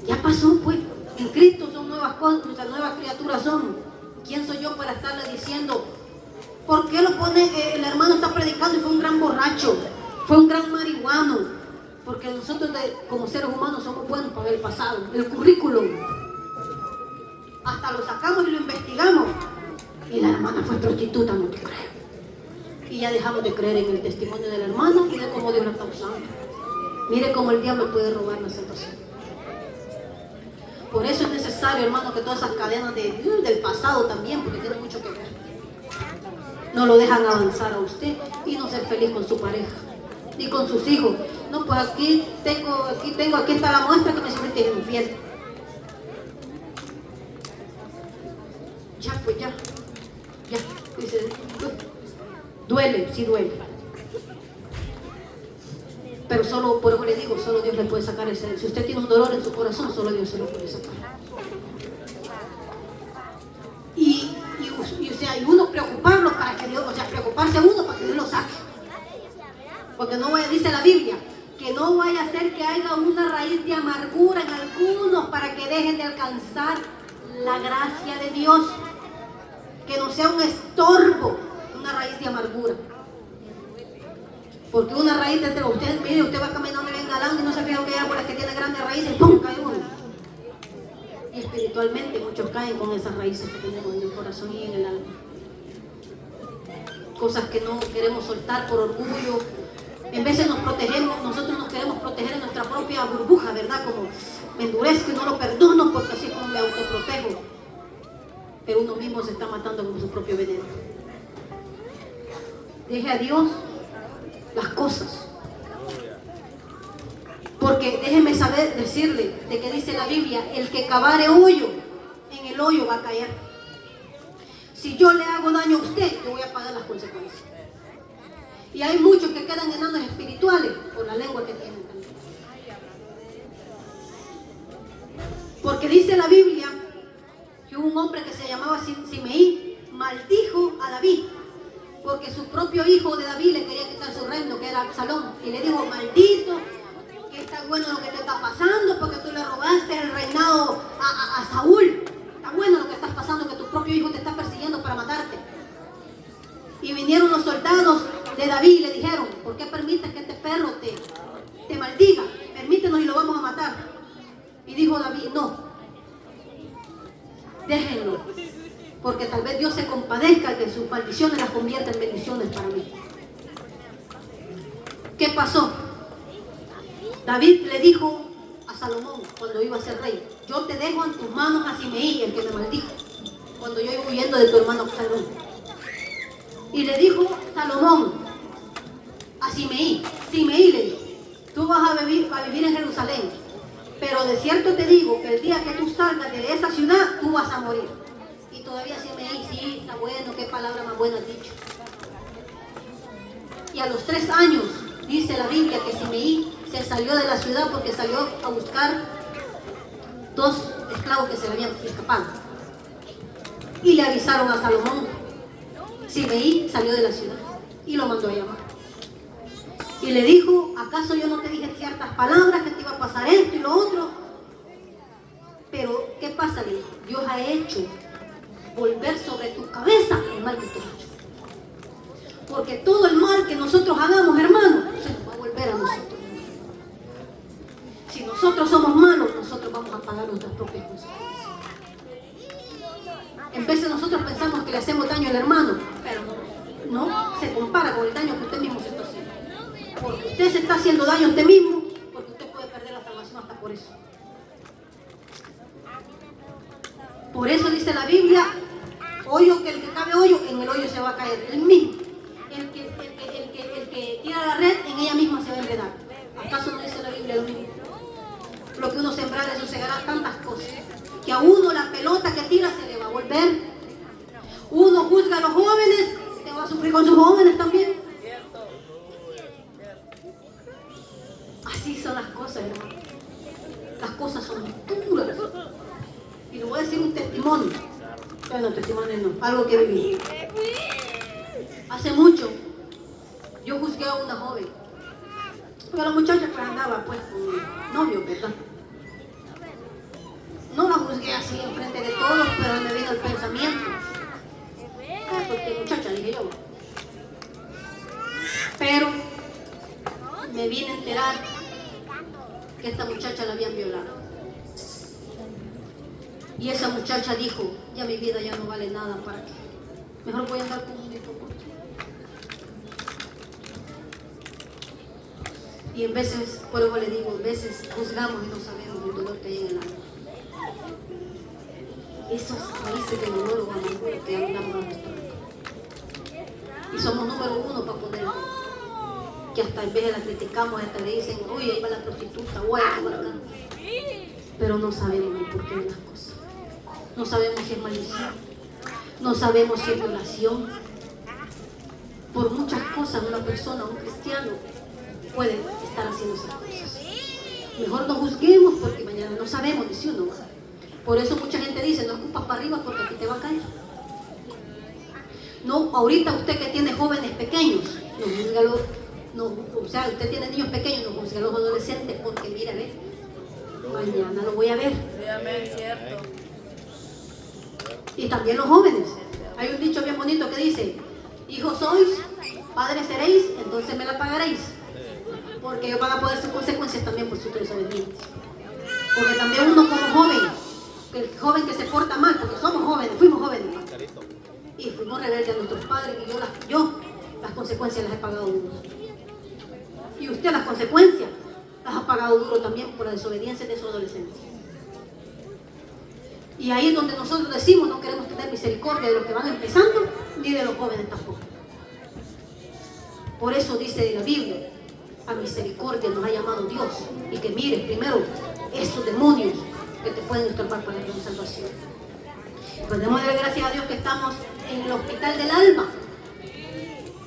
Ya pasó, pues. En Cristo son nuevas cosas, nuevas criaturas son. ¿Quién soy yo para estarle diciendo? ¿Por qué lo pone? El hermano está predicando y fue un gran borracho, fue un gran marihuano. Porque nosotros como seres humanos somos buenos para ver el pasado, el currículum. Hasta lo sacamos y lo investigamos. Y la hermana fue prostituta, no te creo. Y ya dejamos de creer en el testimonio de la hermana y de cómo Dios la está usando. Mire cómo el diablo puede robar la salvación. Por eso es necesario, hermano, que todas esas cadenas del pasado también, porque tienen mucho que ver, no lo dejan avanzar a usted y no ser feliz con su pareja y con sus hijos. No, pues aquí está la muestra que me sometí en el infierno. Ya, pues ya. Dice, duele, sí duele. Pero solo, por eso le digo, solo Dios le puede sacar ese. Si usted tiene un dolor en su corazón, solo Dios se lo puede sacar. Y uno preocuparlo para que Dios, preocuparse uno para que Dios lo saque. Porque no vaya, dice la Biblia, que no vaya a ser que haya una raíz de amargura en algunos para que dejen de alcanzar la gracia de Dios. Que no sea un estorbo, una raíz de amargura. Porque una raíz de usted, mire, usted va caminando bien galán y no se fija que hay árboles que tienen grandes raíces, ¡pum!, cae uno. Y espiritualmente muchos caen con esas raíces que tenemos en el corazón y en el alma. Cosas que no queremos soltar por orgullo. En veces nosotros nos queremos proteger en nuestra propia burbuja, ¿verdad? Como me endurezco y no lo perdono porque así es como me autoprotejo. Pero uno mismo se está matando con su propio veneno. Deje a Dios las cosas. Porque déjeme decirle de que dice la Biblia, el que cavare hoyo, en el hoyo va a caer. Si yo le hago daño a usted, yo voy a pagar las consecuencias. Y hay muchos que quedan enanos espirituales por la lengua que tienen también. Porque dice la Biblia que un hombre que se llamaba Simeí maldijo a David porque porque su propio hijo de David le quería quitar su reino, que era Absalón, y le dijo, maldito, que está bueno lo que te está pasando, porque tú le robaste el reinado a Saúl. Está bueno lo que estás pasando, que tu propio hijo te está persiguiendo para matarte. Y vinieron los soldados de David y le dijeron, ¿por qué permites que este perro te maldiga? Permítenos y lo vamos a matar. Y dijo David, no, déjenlo, porque tal vez Dios se compadezca que sus maldiciones las convierta en bendiciones para mí. ¿Qué pasó? David le dijo a Salomón cuando iba a ser rey, yo te dejo en tus manos a Simeí, el que me maldijo, cuando yo iba huyendo de tu hermano Absalón. Y le dijo Salomón a Simeí le dijo, tú vas a vivir en Jerusalén, pero de cierto te digo que el día que tú salgas de esa ciudad, tú vas a morir. Y todavía Simeí, sí, está bueno, qué palabra más buena has dicho. Y a los 3 años, dice la Biblia, que Simeí se salió de la ciudad porque salió a buscar 2 esclavos que se le habían escapado. Y le avisaron a Salomón. Simeí salió de la ciudad y lo mandó a llamar. Y le dijo, ¿acaso yo no te dije ciertas palabras, que te iba a pasar esto y lo otro? Pero, ¿qué pasa? Le dijo, Dios ha hecho volver sobre tu cabeza el mal que tú has hecho. Porque todo el mal que nosotros hagamos, hermano, se nos va a volver a nosotros. Si nosotros somos malos, nosotros vamos a pagar nuestras propias consecuencias. En vez de nosotros pensamos que le hacemos daño al hermano, pero no se compara con el daño que usted mismo se está haciendo. Porque usted se está haciendo daño a usted mismo, porque usted puede perder la salvación hasta por eso. Por eso dice la Biblia, hoyo, que el que cabe hoyo, en el hoyo se va a caer. El mismo. El que tira la red, en ella misma se va a enredar. ¿Acaso no dice la Biblia lo mismo? Lo que uno sembrará, eso segará tantas cosas. Que a uno la pelota que tira se le va a volver. Uno juzga a los jóvenes, te va a sufrir con sus jóvenes también. Así son las cosas, hermano. Las cosas son duras. Y le voy a decir un testimonio. Bueno, testimonio no, algo que viví. Hace mucho, yo juzgué a una joven. Porque la muchacha que andaba pues con novio, ¿verdad? No la juzgué así enfrente de todos, pero me vino el pensamiento. Porque muchacha, dije yo. Pero me vine a enterar que esta muchacha la habían violado. Y esa muchacha dijo, ya mi vida ya no vale nada, ¿para qué? Mejor voy a andar con un hijo. Y en veces, por eso le digo, en veces juzgamos y no sabemos el dolor que hay en el alma. Esos raíces de dolor o amargura que andamos a nuestro alma. Y somos número 1 para ponerlo. Que hasta en vez de la criticamos, hasta le dicen, uy, ahí va la prostituta, o ahí va la acá. Pero no sabemos el porqué de las cosas. No sabemos si es maldición. No sabemos si es violación. Por muchas cosas una persona, un cristiano, puede estar haciendo esas cosas. Mejor no juzguemos porque mañana no sabemos, dice uno. Por eso mucha gente dice, no escupas para arriba porque aquí te va a caer. No, ahorita usted que tiene jóvenes pequeños, no juzgue a los, no, o sea, usted tiene niños pequeños, no juzgue a los adolescentes porque mira, ve, mañana lo voy a ver. Cierto. Y también los jóvenes. Hay un dicho bien bonito que dice, hijos sois, padres seréis, entonces me la pagaréis. Porque ellos van a poder ser consecuencias también por sus desobedientes. Porque también uno como joven, el joven que se porta mal, porque somos jóvenes, fuimos jóvenes, ¿no? Y fuimos rebeldes a nuestros padres, y yo las consecuencias las he pagado duro. Y usted las consecuencias las ha pagado duro también por la desobediencia de su adolescencia. Y ahí es donde nosotros decimos, no queremos tener misericordia de los que van empezando, ni de los jóvenes tampoco. Por eso dice la Biblia, a misericordia nos ha llamado Dios. Y que mires primero esos demonios que te pueden estorbar para tu salvación. Pues démosle gracias a Dios que estamos en el hospital del alma,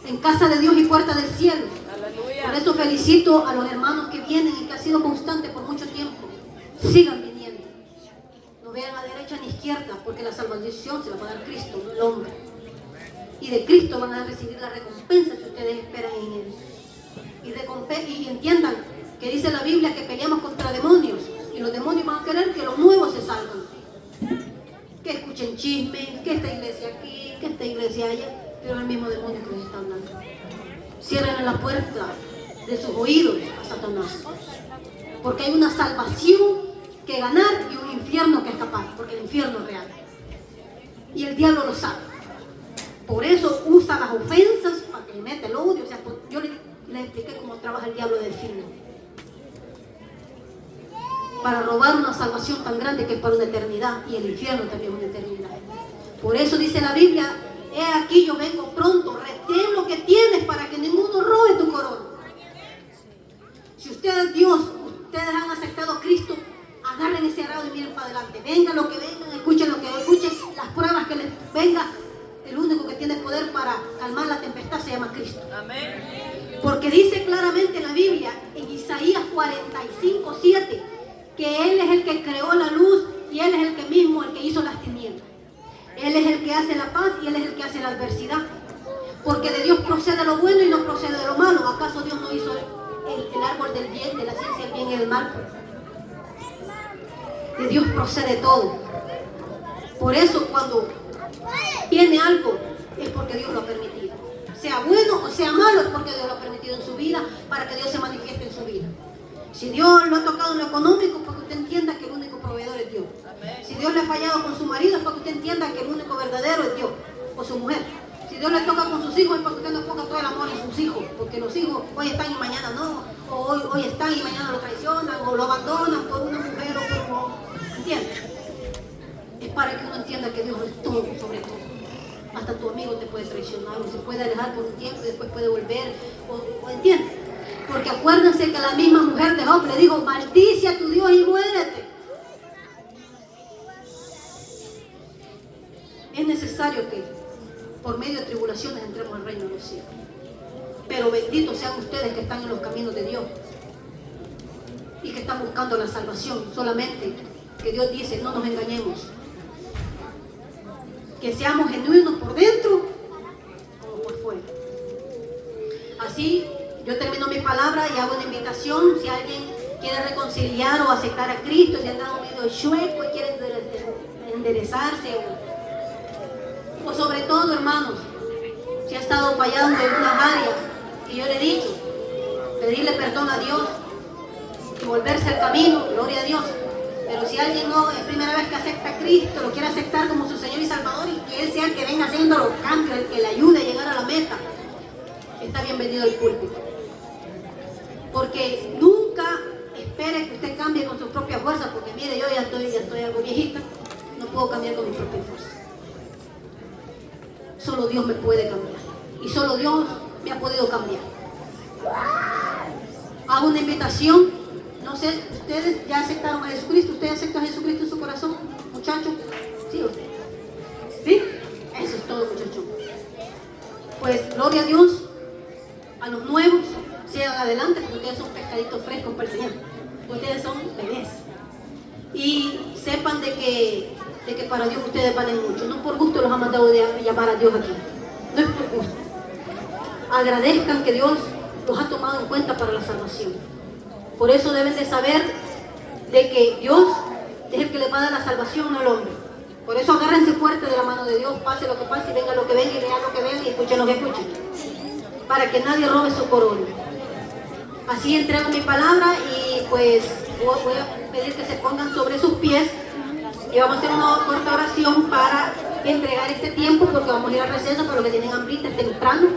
en casa de Dios y puerta del cielo. Aleluya. Por eso felicito a los hermanos que vienen y que han sido constantes por mucho tiempo. Sigan viniendo. No vean a derecha ni izquierda, porque la salvación se la va a dar Cristo, no el hombre. y de Cristo van a recibir la recompensa si ustedes esperan en Él. Y entiendan que dice la Biblia que peleamos contra demonios y los demonios van a querer que los nuevos se salgan. Que escuchen chismes, que esta iglesia aquí, que esta iglesia allá, pero es el mismo demonio que les está hablando. Cierren la puerta de sus oídos a Satanás, porque hay una salvación que ganar y un infierno que escapar, porque el infierno es real y el diablo lo sabe. Por eso usa las ofensas para que le meta el odio. O sea, yo les expliqué cómo trabaja el diablo del filo, para robar una salvación tan grande que es para una eternidad, y el infierno también es una eternidad. Por eso dice la Biblia: he aquí yo vengo pronto, retén lo que tienes para que ninguno robe tu corona. Si ustedes, Dios, ustedes han aceptado a Cristo, agarren ese arado y miren para adelante. Vengan lo que vengan, escuchen lo que escuchen, las pruebas que les venga. El único que tiene poder para calmar la tempestad se llama Cristo. Amén. Porque dice claramente en la Biblia, en Isaías 45:7, que Él es el que creó la luz y Él es el que mismo, el que hizo las tinieblas. Él es el que hace la paz y Él es el que hace la adversidad. Porque de Dios procede lo bueno y no procede de lo malo. ¿Acaso Dios no hizo el árbol del bien, de la ciencia del bien y del mal? De Dios procede todo. Por eso cuando viene algo es porque Dios lo ha permitido. Sea bueno o sea malo, es porque Dios lo ha permitido en su vida, para que Dios se manifieste en su vida. Si Dios lo ha tocado en lo económico, para que usted entienda que el único proveedor es Dios. Si Dios le ha fallado con su marido, es para que usted entienda que el único verdadero es Dios, o su mujer. Si Dios le toca con sus hijos, es para que usted no ponga todo el amor en sus hijos, porque los hijos hoy están y mañana no, o hoy están y mañana lo traicionan, o lo abandonan por una mujer o por... ¿Entiende? Es para que uno entienda que Dios es todo, sobre todo. Hasta tu amigo te puede traicionar, o se puede alejar por un tiempo y después puede volver, o ¿entiende? Porque acuérdense que la misma mujer de Job le dijo: maldice a tu Dios y muérete. Es necesario que por medio de tribulaciones entremos al reino de los cielos. Pero benditos sean ustedes que están en los caminos de Dios y que están buscando la salvación. Solamente que Dios dice: no nos engañemos, que seamos genuinos por dentro como por fuera. Así yo termino mi palabra y hago una invitación. Si alguien quiere reconciliar o aceptar a Cristo, si han dado medio chueco y quiere enderezarse, o sobre todo, hermanos, si ha estado fallando en unas áreas que yo le he dicho, pedirle perdón a Dios y volverse al camino, gloria a Dios. Pero si alguien no es primera vez que acepta a Cristo, lo quiere aceptar como su Señor y Salvador, y que Él sea el que venga haciendo los cambios, el que le ayude a llegar a la meta, está bienvenido al púlpito. Porque nunca espere que usted cambie con su propia fuerza, porque mire, yo ya estoy algo viejita, no puedo cambiar con mi propia fuerza. Solo Dios me puede cambiar, y solo Dios me ha podido cambiar. Hago una invitación. No sé, ¿ustedes ya aceptaron a Jesucristo? ¿Usted aceptó a Jesucristo en su corazón, muchachos? ¿Sí usted? ¿Sí? Eso es todo, muchachos. Pues, gloria a Dios. A los nuevos, sigan adelante, porque ustedes son pescaditos frescos para el Señor. Ustedes son bebés. Y sepan de que para Dios ustedes valen mucho. No por gusto los ha mandado a llamar a Dios aquí. No es por gusto. Agradezcan que Dios los ha tomado en cuenta para la salvación. Por eso deben de saber de que Dios es el que le va a dar la salvación al hombre. Por eso agárrense fuerte de la mano de Dios, pase lo que pase, y venga lo que venga, y vean lo que vean, y escuchen lo que escuchen, para que nadie robe su corona. Así entrego mi palabra, y pues voy a pedir que se pongan sobre sus pies y vamos a hacer una corta oración para entregar este tiempo, porque vamos a ir a receso para los que tienen hambrita temprano.